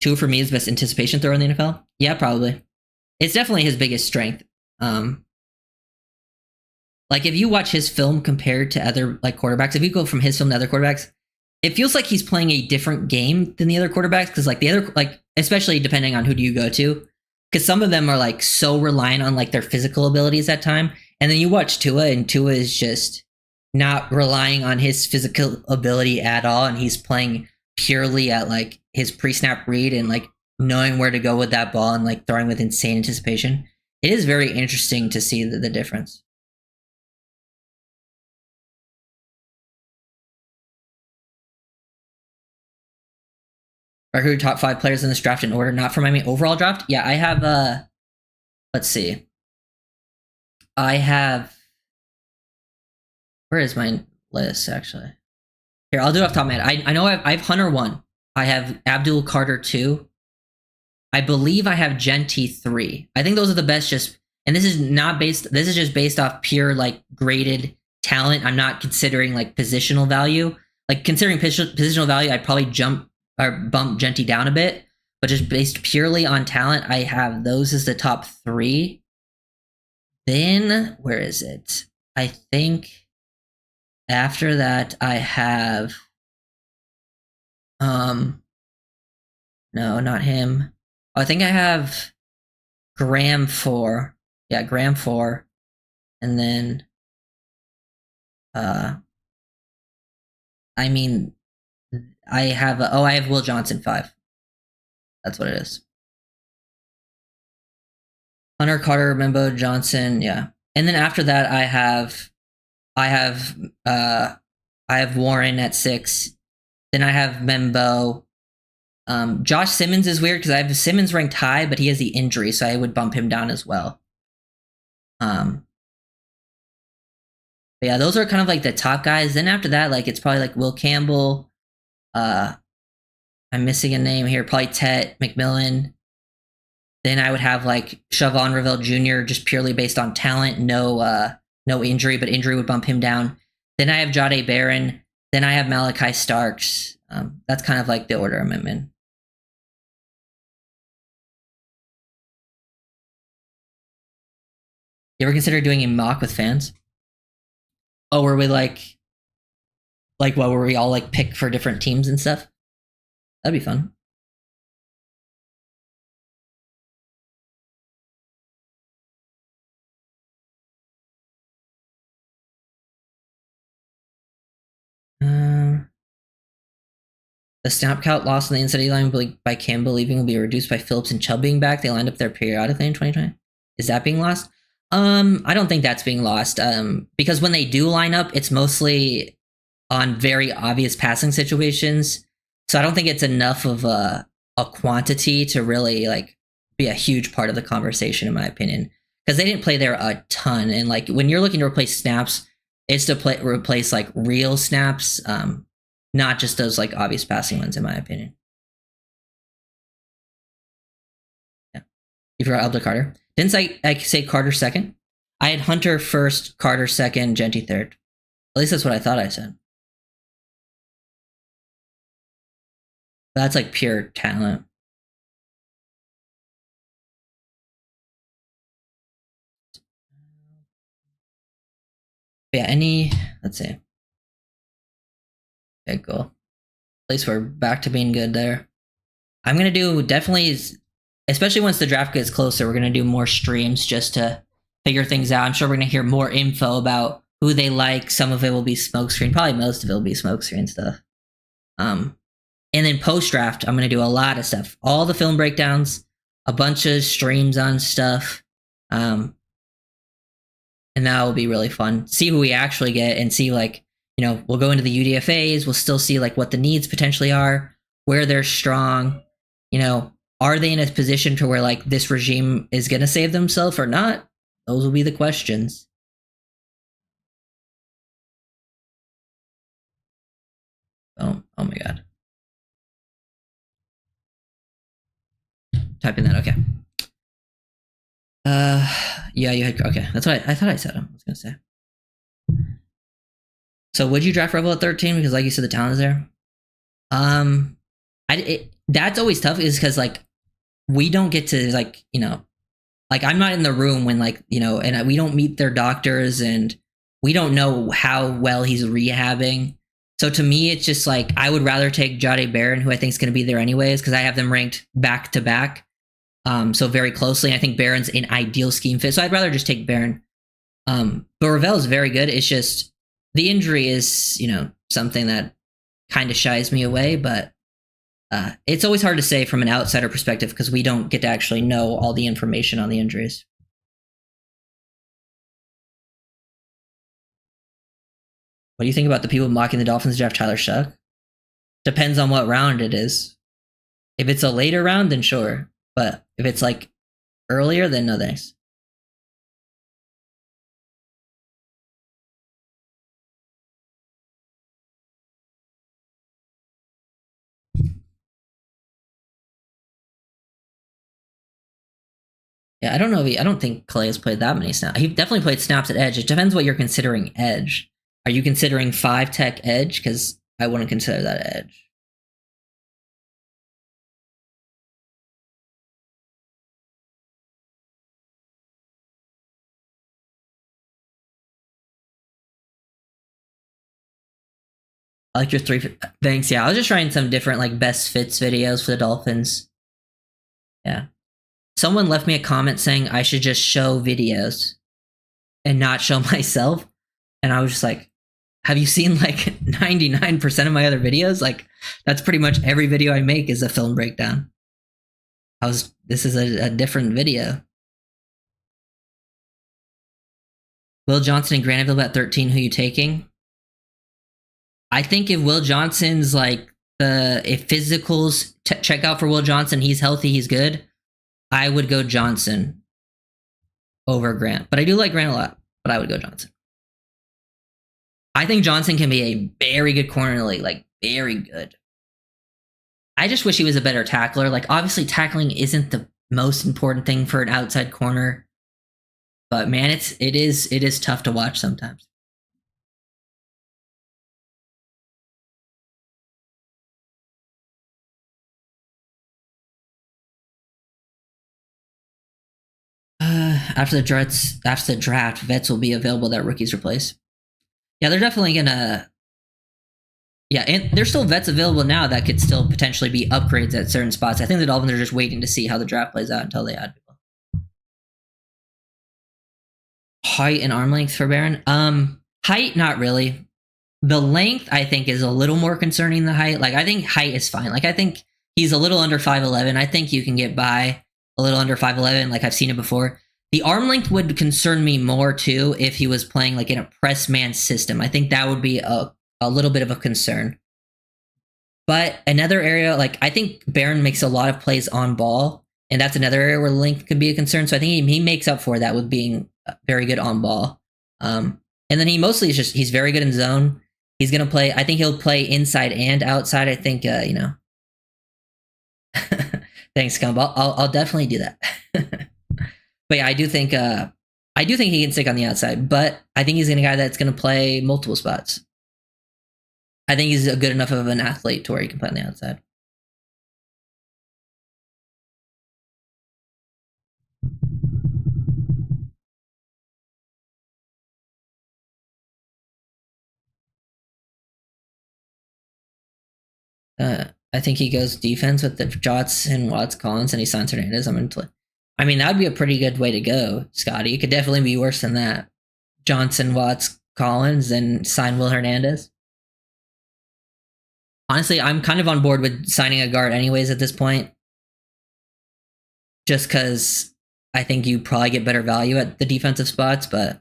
Speaker 1: 2 for me is best anticipation thrower in the NFL. Yeah, probably. It's definitely his biggest strength. Like if you watch his film compared to other quarterbacks, if you go from his film to other quarterbacks, it feels like he's playing a different game than the other quarterbacks, because the other especially depending on who do you go to, because some of them are so reliant on their physical abilities at time, and then you watch Tua, and Tua is just not relying on his physical ability at all, and he's playing purely at his pre-snap read and knowing where to go with that ball and throwing with insane anticipation. It is very interesting to see the difference. Are who top 5 players in this draft in order, not for my overall draft? Yeah, I have let's see. I have, where is my list actually? Here, I'll do it off the top of my head. I know I have Hunter 1. I have Abdul Carter 2. I believe I have Genti 3. I think those are the best, and this is just based off pure graded talent. I'm not considering positional value. Considering positional value, I'd probably bump Genti down a bit, but just based purely on talent, I have those as the top 3. Then, where is it? I think after that I have, no, not him. I think I have Graham 4. Yeah, Graham 4. And then, I have Will Johnson 5. That's what it is. Hunter, Carter, Membo, Johnson, yeah. And then after that, I have Warren at 6. Then I have Membo. Josh Simmons is weird because I have Simmons ranked high, but he has the injury, so I would bump him down as well. But yeah, those are kind of the top guys. Then after that, it's probably Will Campbell. I'm missing a name here. Probably Tet McMillan. Then I would have Shavon Ravel Jr. just purely based on talent, no injury, but injury would bump him down. Then I have Jahdae Barron. Then I have Malachi Starks. That's kind of the order I'm in. You ever consider doing a mock with fans? Oh, were we what were we all pick for different teams and stuff? That'd be fun. The snap count lost on the inside line by Campbell leaving will be reduced by Phillips and Chubb being back. They lined up there periodically in 2020. Is that being lost? I don't think that's being lost. Because when they do line up, it's mostly on very obvious passing situations. So I don't think it's enough of a quantity to really like be a huge part of the conversation, in my opinion. Because they didn't play there a ton, and like when you're looking to replace snaps, it's to replace like real snaps, not just those like obvious passing ones, in my opinion. Yeah, you forgot Alda Carter. Didn't I say Carter second? I had Hunter first, Carter second, Genty third. At least that's what I thought I said. That's like pure talent. But yeah, let's see. Okay, cool. At least we're back to being good there. I'm going to do definitely, especially once the draft gets closer, we're going to do more streams just to figure things out. I'm sure we're going to hear more info about who they like. Some of it will be smokescreen. Probably most of it will be smokescreen stuff. And then post-draft, I'm going to do a lot of stuff. All the film breakdowns, a bunch of streams on stuff. And that will be really fun. See who we actually get and see, like, you know, we'll go into the UDFAs. We'll still see, like, what the needs potentially are, where they're strong. You know, are they in a position to where, like, this regime is going to save themselves or not? Those will be the questions. Oh my God. Typing that, okay. Yeah, you had, okay. That's what I thought I said. I was gonna say. So would you draft Rebel at 13? Because like you said, the talent is there. That's always tough, is because like we don't get to, like, you know, like I'm not in the room when, like, you know, and we don't meet their doctors and we don't know how well he's rehabbing. So to me, it's just like I would rather take Jahdae Barron, who I think is going to be there anyways, because I have them ranked back to back. So very closely. I think Barron's an ideal scheme fit. So I'd rather just take Barron. But Ravel is very good. It's just the injury is, you know, something that kind of shies me away. But it's always hard to say from an outsider perspective because we don't get to actually know all the information on the injuries. What do you think about the people mocking the Dolphins draft Tyler Shuck? Depends on what round it is. If it's a later round, then sure. But if it's like earlier, then no thanks. Yeah, I don't know. I don't think Clay has played that many snaps. He definitely played snaps at edge. It depends what you're considering edge. Are you considering 5-tech edge? Because I wouldn't consider that edge. I like your 3. Thanks. Yeah, I was just trying some different like best fits videos for the Dolphins. Yeah. Someone left me a comment saying I should just show videos and not show myself. And I was just like, have you seen like 99% of my other videos? Like, that's pretty much every video I make is a film breakdown. This is a different video. Will Johnson and Granville at 13, who you taking? I think if Will Johnson's like if physicals check out for Will Johnson, he's healthy, he's good, I would go Johnson over Grant. But I do like Grant a lot, but I would go Johnson. I think Johnson can be a very good corner in the league, like very good. I just wish he was a better tackler. Like, obviously tackling isn't the most important thing for an outside corner, but man, it is tough to watch sometimes. After the draft, vets will be available that rookies replace. Yeah, they're definitely gonna. Yeah, and there's still vets available now that could still potentially be upgrades at certain spots. I think the Dolphins are just waiting to see how the draft plays out until they add people. Height and arm length for Barron? Height, not really. The length, I think, is a little more concerning than height. Like, I think height is fine. Like, I think he's a little under 5'11". I think you can get by a little under 5'11". Like, I've seen it before. The arm length would concern me more, too, if he was playing, like, in a press man system. I think that would be a little bit of a concern. But another area, like, I think Barron makes a lot of plays on ball, and that's another area where length could be a concern. So I think he makes up for that with being very good on ball. And then he mostly is just, he's very good in zone. He's going to play, I think he'll play inside and outside. I think, thanks, Scump. I'll definitely do that. But yeah, I do think he can stick on the outside, but I think he's a guy that's going to play multiple spots. I think he's a good enough of an athlete to where he can play on the outside. I think he goes defense with the Johnson, Watts, Collins, and he signs Hernandez. I mean, that would be a pretty good way to go, Scotty. It could definitely be worse than that. Johnson, Watts, Collins, and sign Will Hernandez. Honestly, I'm kind of on board with signing a guard anyways at this point. Just because I think you probably get better value at the defensive spots, but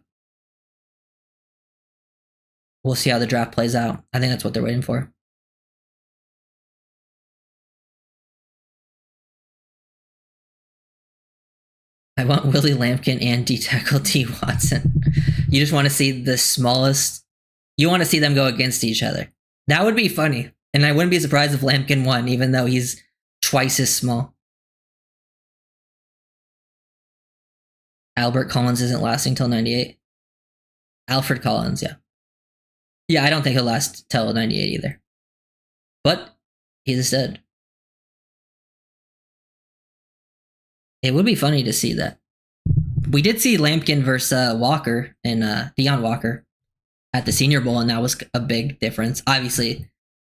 Speaker 1: we'll see how the draft plays out. I think that's what they're waiting for. I want Willie Lampkin and D-tackle T. Watson. You just want to see the smallest. You want to see them go against each other. That would be funny. And I wouldn't be surprised if Lampkin won, even though he's twice as small. Albert Collins isn't lasting till 98. Alfred Collins, yeah. Yeah, I don't think he'll last till 98 either. But he's a stud. It would be funny to see that. We did see Lampkin versus Walker and Deion Walker at the Senior Bowl, and that was a big difference. Obviously,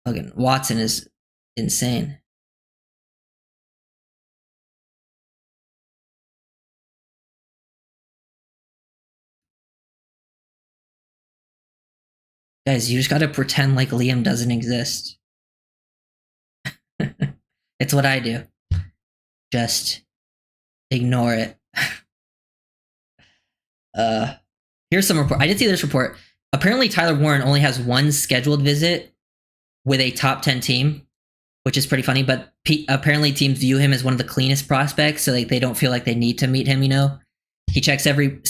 Speaker 1: again, Watson is insane. Guys, you just gotta pretend like Liam doesn't exist. It's what I do. Just ignore it. Here's some report. I did see this report. Apparently, Tyler Warren only has one scheduled visit with a top 10 team, which is pretty funny. But apparently, teams view him as one of the cleanest prospects, so they don't feel like they need to meet him. He checks every.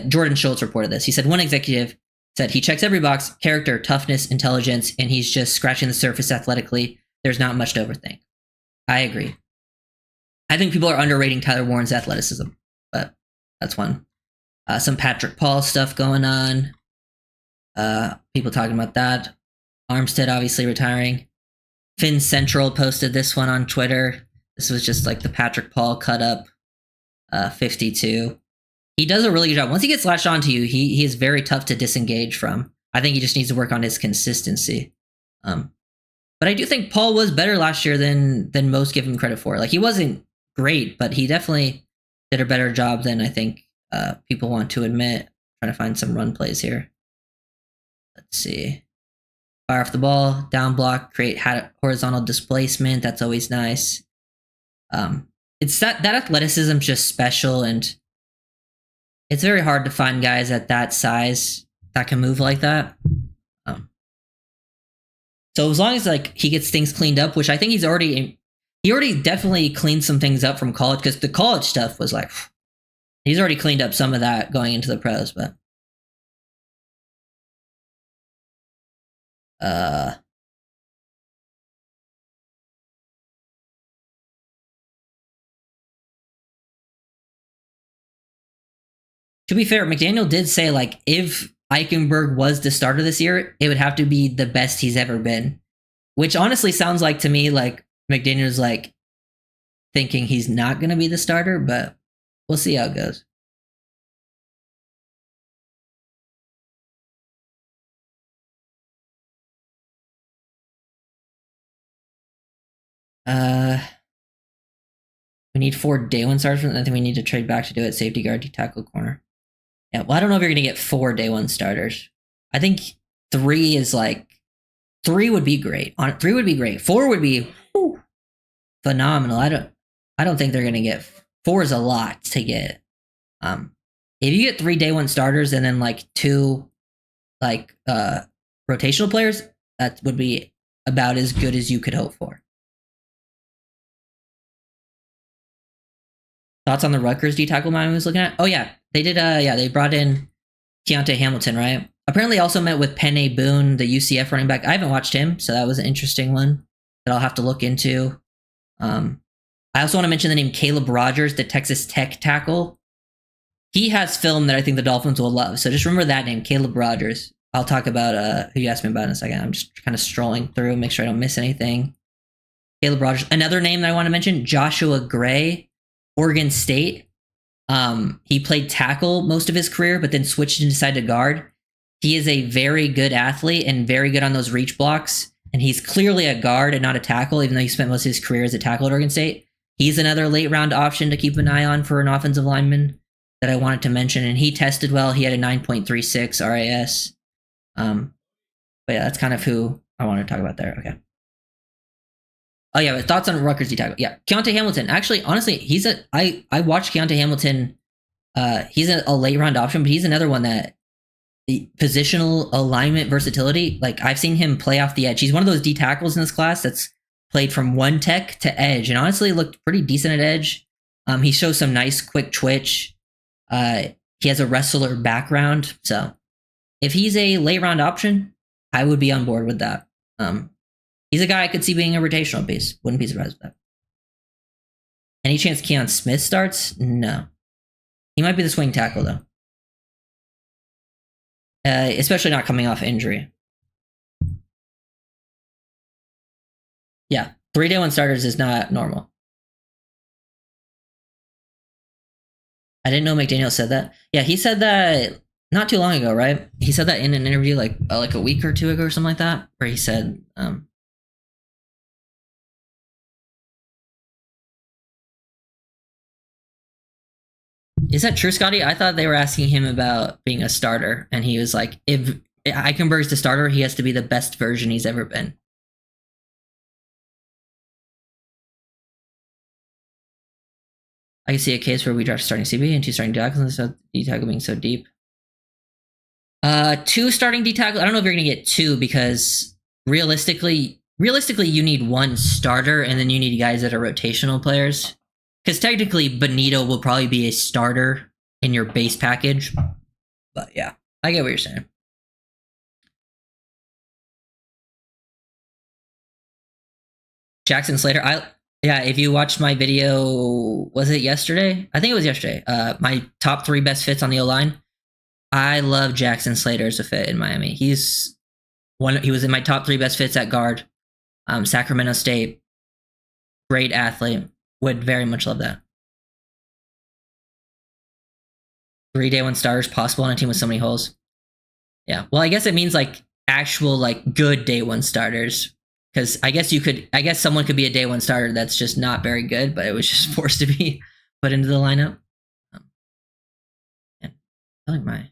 Speaker 1: Jordan Schultz reported this. He said one executive said he checks every box: character, toughness, intelligence, and he's just scratching the surface athletically. There's not much to overthink. I agree. I think people are underrating Tyler Warren's athleticism, but that's one. Some Patrick Paul stuff going on. People talking about that. Armstead obviously retiring. Finn Central posted this one on Twitter. This was just like the Patrick Paul cut up 52. He does a really good job. Once he gets latched onto you, he is very tough to disengage from. I think he just needs to work on his consistency. But I do think Paul was better last year than most give him credit for. Like, he wasn't great, but he definitely did a better job than I think people want to admit. Trying to find some run plays here. Let's see. Fire off the ball, down block, create horizontal displacement. That's always nice. It's that athleticism is just special, and it's very hard to find guys at that size that can move like that. So as long as like he gets things cleaned up, which I think he already definitely cleaned some things up from college, because the college stuff was like, he's already cleaned up some of that going into the pros, but to be fair, McDaniel did say, like, if Eichenberg was the starter this year, it would have to be the best he's ever been. Which honestly sounds like to me like McDaniel's like thinking he's not going to be the starter, but we'll see how it goes. We need 4 day one starters, and I think we need to trade back to do it. Safety guard, tackle, corner. Yeah, well, I don't know if you're gonna get 4 day one starters. I think 3 is like 3 would be great. 3 would be great. 4 would be phenomenal. I don't think they're gonna get 4 is a lot to get. If you get 3 day one starters and then like 2 like rotational players, that would be about as good as you could hope for. Thoughts on the Rutgers D tackle I was looking at? Oh yeah, they did. They brought in Keontae Hamilton, right? Apparently, also met with Penny Boone, the UCF running back. I haven't watched him, so that was an interesting one that I'll have to look into. I also want to mention the name Caleb Rogers, the Texas Tech tackle. He has film that I think the Dolphins will love. So just remember that name, Caleb Rogers. I'll talk about who you asked me about in a second. I'm just kind of strolling through, make sure I don't miss anything. Caleb Rogers. Another name that I want to mention, Joshua Gray, Oregon State. He played tackle most of his career, but then switched and decided to guard. He is a very good athlete and very good on those reach blocks. And he's clearly a guard and not a tackle, even though he spent most of his career as a tackle at Oregon State. He's another late round option to keep an eye on for an offensive lineman that I wanted to mention. And he tested well. He had a 9.36 RAS. But yeah, that's kind of who I wanted to talk about there. Okay. Oh yeah, but thoughts on Rutgers D tackle? Yeah, Keontae Hamilton. Actually, honestly, I watched Keontae Hamilton. He's a late round option, but he's another one that the positional alignment versatility. Like I've seen him play off the edge. He's one of those D tackles in this class that's played from one tech to edge, and honestly looked pretty decent at edge. He shows some nice quick twitch. He has a wrestler background, so if he's a late round option, I would be on board with that. He's a guy I could see being a rotational piece. Wouldn't be surprised with that. Any chance Keon Smith starts? No. He might be the swing tackle, though. Especially not coming off injury. Yeah, 3 day one starters is not normal. I didn't know McDaniel said that. Yeah, he said that not too long ago, right? He said that in an interview like a week or 2 ago or something like that, where he said... Is that true, Scotty? I thought they were asking him about being a starter, and he was like, if Eichenberg's the starter, he has to be the best version he's ever been. I can see a case where we draft starting CB and 2 starting tackles, and D tackle being so deep. 2 starting D tackle. I don't know if you're gonna get 2 because realistically, you need 1 starter, and then you need guys that are rotational players. Because technically, Benito will probably be a starter in your base package. But yeah, I get what you're saying. Jackson Slater. If you watched my video, was it yesterday? I think it was yesterday. My top 3 best fits on the O-line. I love Jackson Slater as a fit in Miami. He was in my top 3 best fits at guard. Sacramento State. Great athlete. Would very much love that. 3 day one starters possible on a team with so many holes. Yeah. Well, I guess it means like actual like good day one starters. Because I guess someone could be a day one starter that's just not very good, but it was just forced to be put into the lineup. I like my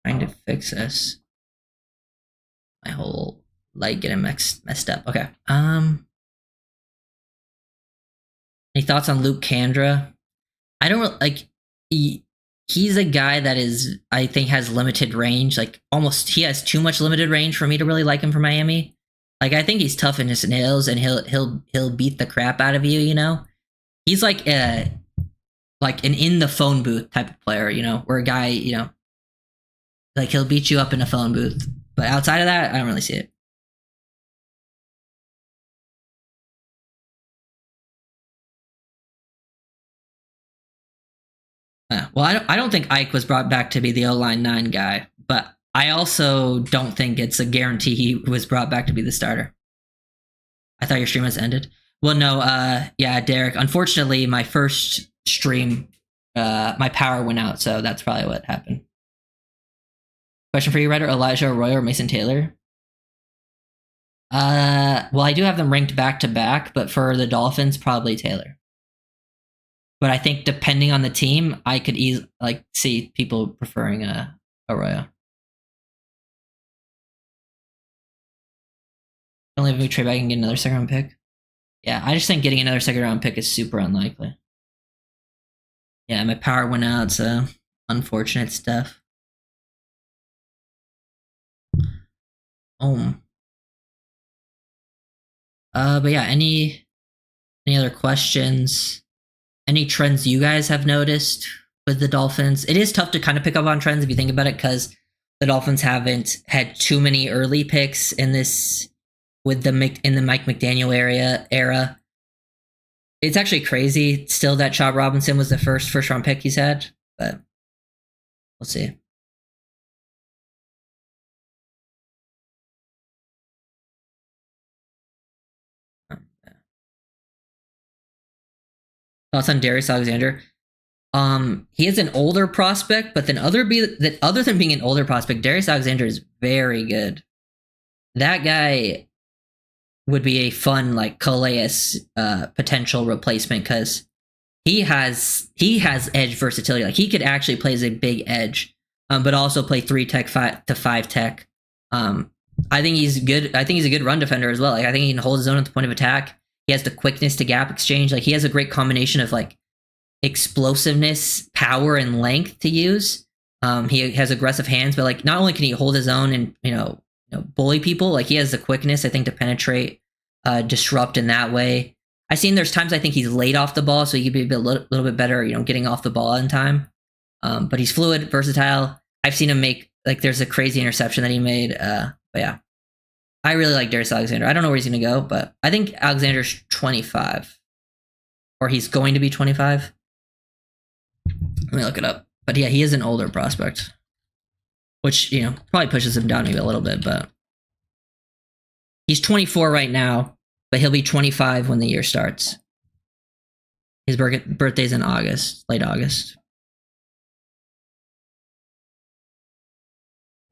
Speaker 1: trying to fix this. My whole light getting messed up. Okay. Any thoughts on Luke Kandra? I don't like. He's a guy that is, I think, has limited range. Like almost, he has too much limited range for me to really like him for Miami. Like I think he's tough in his nails, and he'll beat the crap out of you. You know, he's like an in the phone booth type of player. You know, where a guy, you know, like he'll beat you up in a phone booth. But outside of that, I don't really see it. Well, I don't think Ike was brought back to be the O-line 9 guy, but I also don't think it's a guarantee he was brought back to be the starter. I thought your stream has ended. Well, no, yeah, Derek. Unfortunately, my first stream, my power went out, so that's probably what happened. Question for you, Ryder: Elijah Arroyo or Mason Taylor? Well, I do have them ranked back to back, but for the Dolphins, probably Taylor. But I think depending on the team, I could see people preferring Arroyo. Only if we trade back and get another second round pick. Yeah, I just think getting another second round pick is super unlikely. Yeah, my power went out, so unfortunate stuff. But yeah, any other questions? Any trends you guys have noticed with the Dolphins? It is tough to kind of pick up on trends if you think about it, because the Dolphins haven't had too many early picks in this in the Mike McDaniel era. It's actually crazy still that Chad Robinson was the first round pick he's had, but we'll see. Thoughts on Darius Alexander? He is an older prospect, but then other than being an older prospect, Darius Alexander is very good. That guy would be a fun like Calais potential replacement, because he has edge versatility. Like he could actually play as a big edge, but also play 3 tech 5 to 5 tech. I think he's good. I think he's a good run defender as well. Like I think he can hold his own at the point of attack. He has the quickness to gap exchange. Like he has a great combination of like explosiveness, power, and length to use. He has aggressive hands, but like not only can he hold his own and bully people, like he has the quickness, I think, to penetrate, disrupt in that way. I've seen there's times I think he's late off the ball, so he could be a little bit better, getting off the ball in time. But he's fluid, versatile. I've seen him make there's a crazy interception that he made. But yeah, I really like Darius Alexander. I don't know where he's going to go, but I think Alexander's 25, or he's going to be 25. Let me look it up. But yeah, he is an older prospect, which, probably pushes him down maybe a little bit, but he's 24 right now, but he'll be 25 when the year starts. His birthday's in August, late August.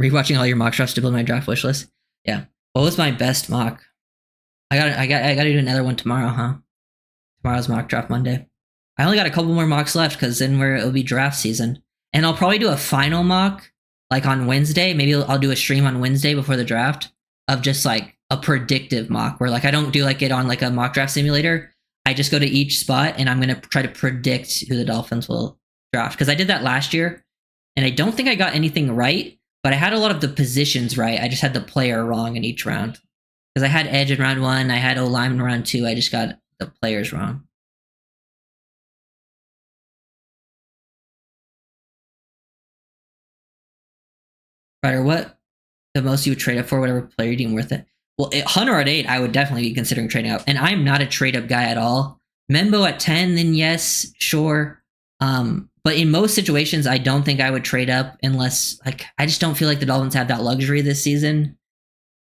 Speaker 1: Rewatching all your mock drafts to build my draft wish list. Yeah. What was my best mock? I got to do another one tomorrow, huh? Tomorrow's mock draft Monday. I only got a couple more mocks left, because then it'll be draft season. And I'll probably do a final mock like on Wednesday. Maybe I'll do a stream on Wednesday before the draft of just like a predictive mock, where like I don't do like it on like a mock draft simulator. I just go to each spot and I'm going to try to predict who the Dolphins will draft. Because I did that last year and I don't think I got anything right, but I had a lot of the positions right. I just had the player wrong in each round. Because I had edge in round 1, I had O-line in round 2. I just got the players wrong. Ryder, what the most you would trade up for, whatever player you deem worth it? Well, Hunter at 8, I would definitely be considering trading up. And I'm not a trade up guy at all. Membo at 10, then yes, sure. But in most situations, I don't think I would trade up unless I just don't feel like the Dolphins have that luxury this season.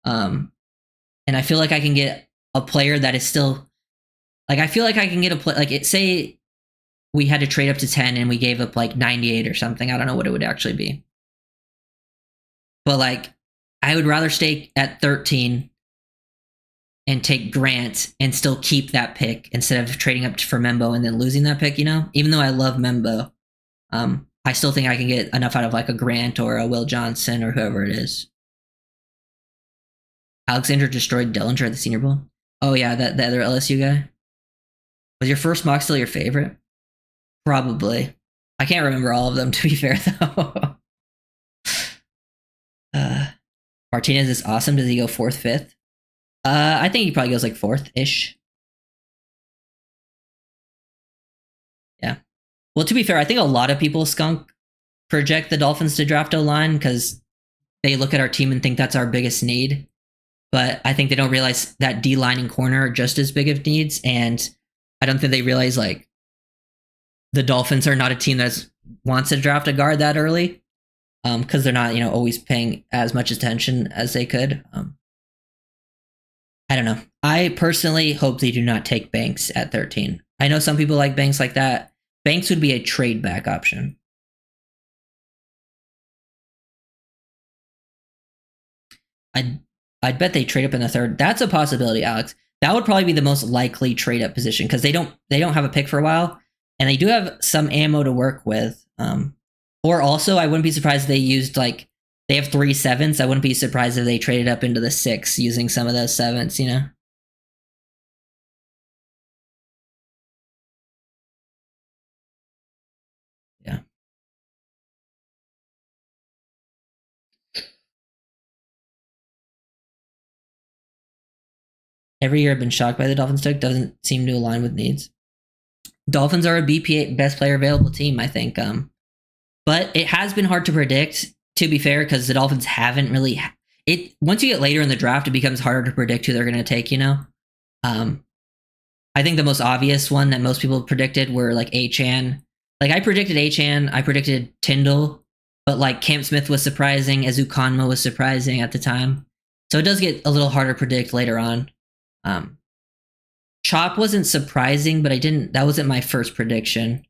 Speaker 1: And I feel like I can get a player that is still I feel like I can get a play say we had to trade up to 10 and we gave up 98 or something. I don't know what it would actually be. But I would rather stay at 13 and take Grant and still keep that pick instead of trading up for Membo and then losing that pick, Even though I love Membo, I still think I can get enough out of a Grant or a Will Johnson or whoever it is. Alexander destroyed Dellinger at the Senior Bowl. Oh yeah, the other LSU guy. Was your first mock still your favorite? Probably. I can't remember all of them, to be fair, though. Martinez is awesome. Does he go 4th, 5th? I think he probably goes 4th-ish. Yeah. Well, to be fair, I think a lot of people project the Dolphins to draft O-line because they look at our team and think that's our biggest need. But I think they don't realize that D-line and corner are just as big of needs. And I don't think they realize the Dolphins are not a team that wants to draft a guard that early. Because they're not, always paying as much attention as they could. I don't know. I personally hope they do not take Banks at 13. I know some people like Banks like that. Banks would be a trade back option. I'd I'd bet they trade up in the third. That's a possibility, Alex. That would probably be the most likely trade up position because they don't have a pick for a while, and they do have some ammo to work with. Or also, I wouldn't be surprised if they used like they have 3 7s. I wouldn't be surprised if they traded up into the 6 using some of those 7s. You know. Yeah. Every year I've been shocked by the Dolphins pick. Doesn't seem to align with needs. Dolphins are a BPA best player available team, I think. But it has been hard to predict. To be fair, because the Dolphins haven't really. It once you get later in the draft, it becomes harder to predict who they're going to take. You know, um, I think the most obvious one that most people predicted were like Achan. Like I predicted Achan, I predicted Tyndall, but like Cam Smith was surprising, Azukanma was surprising at the time. So it does get a little harder to predict later on. Um, Chop wasn't surprising, but I didn't. That wasn't my first prediction.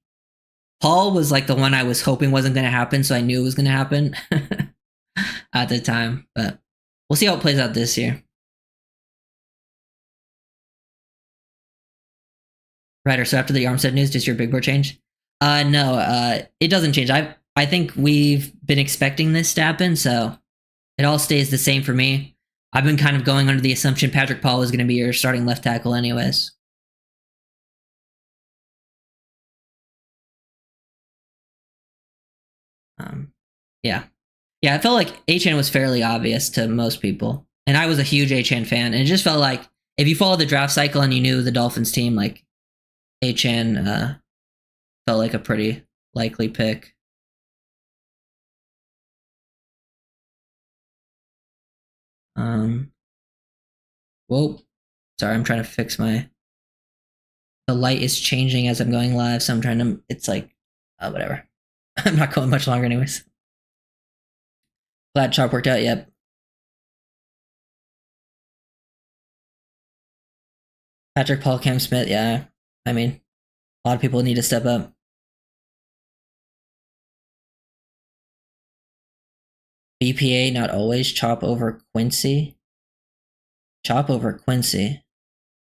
Speaker 1: Paul was like the one I was hoping wasn't going to happen, so I knew it was going to happen at the time. But we'll see how it plays out this year. Right, or so after the Armstead news, does your big board change? No, it doesn't change. I think we've been expecting this to happen, so it all stays the same for me. I've been kind of going under the assumption Patrick Paul was going to be your starting left tackle, anyways. Yeah, yeah. I felt like HN was fairly obvious to most people, and I was a huge HN fan, and it just felt like if you followed the draft cycle and you knew the Dolphins team, like HN felt like a pretty likely pick. Um, Whoa, sorry, I'm trying to fix my. The light is changing as I'm going live, so I'm trying to. It's like, whatever. I'm not going much longer, anyways. Glad Chop worked out. Yep. Patrick Paul, Cam Smith. Yeah, I mean, a lot of people need to step up. BPA, not always. Chop over Quincy. Chop over Quincy.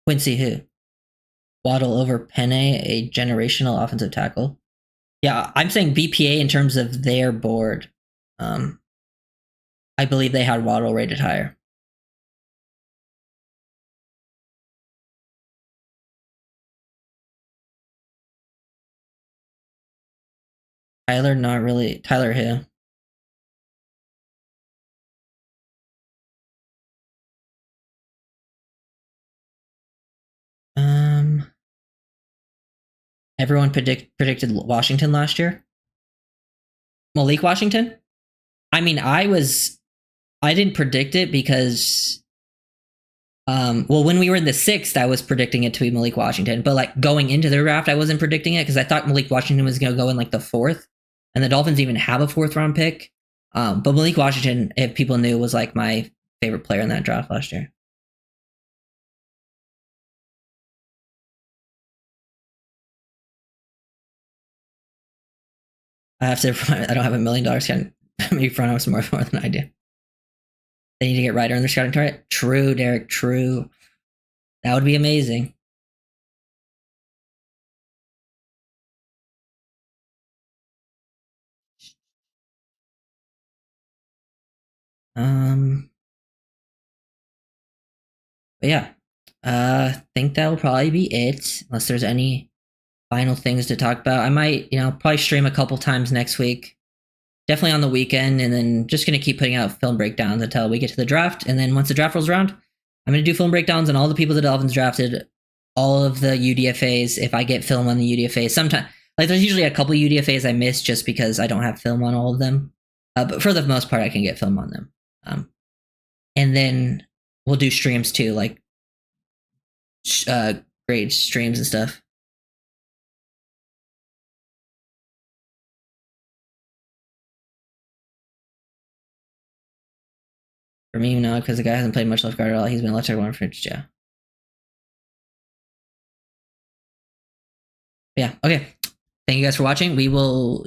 Speaker 1: Quincy who? Waddle over Penne, a generational offensive tackle. Yeah, I'm saying BPA in terms of their board. Um, I believe they had Waddle rated higher. Tyler, not really. Tyler who? Um, Everyone predicted Washington last year. Malik Washington. I mean, I didn't predict it because well, when we were in the 6th, I was predicting it to be Malik Washington, but like going into the draft, I wasn't predicting it because I thought Malik Washington was going to go in like the 4th, and the Dolphins even have a 4th round pick. But Malik Washington, if people knew, was like my favorite player in that draft last year. I have to. I don't have $1 million. Maybe front office more than I do. They need to get Ryder on their scouting target. True, Derek. True. That would be amazing. Um, but yeah, think that'll probably be it. Unless there's any final things to talk about, I might, probably stream a couple times next week. Definitely on the weekend, and then just gonna keep putting out film breakdowns until we get to the draft. And then once the draft rolls around, I'm gonna do film breakdowns on all the people the Dolphins drafted, all of the UDFA's. If I get film on the UDFA's, sometimes like there's usually a couple UDFA's I miss just because I don't have film on all of them. But for the most part, I can get film on them. And then we'll do streams too, like uh, grade streams and stuff. For me, no, because the guy hasn't played much left guard at all. He's been left tackle one for yeah. Yeah. Okay. Thank you guys for watching. We will,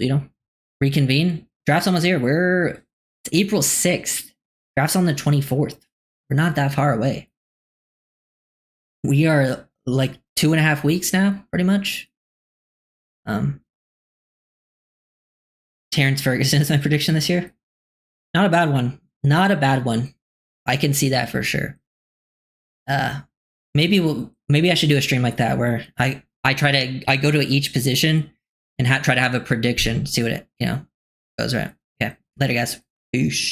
Speaker 1: reconvene. Draft's almost here. It's April 6th. Draft's on the 24th. We're not that far away. We are like 2.5 weeks now, pretty much. Terrence Ferguson is my prediction this year. Not a bad one. Not a bad one. I can see that for sure. Maybe I should do a stream like that where I go to each position and try to have a prediction, see what it goes around. Okay, later guys. Peace.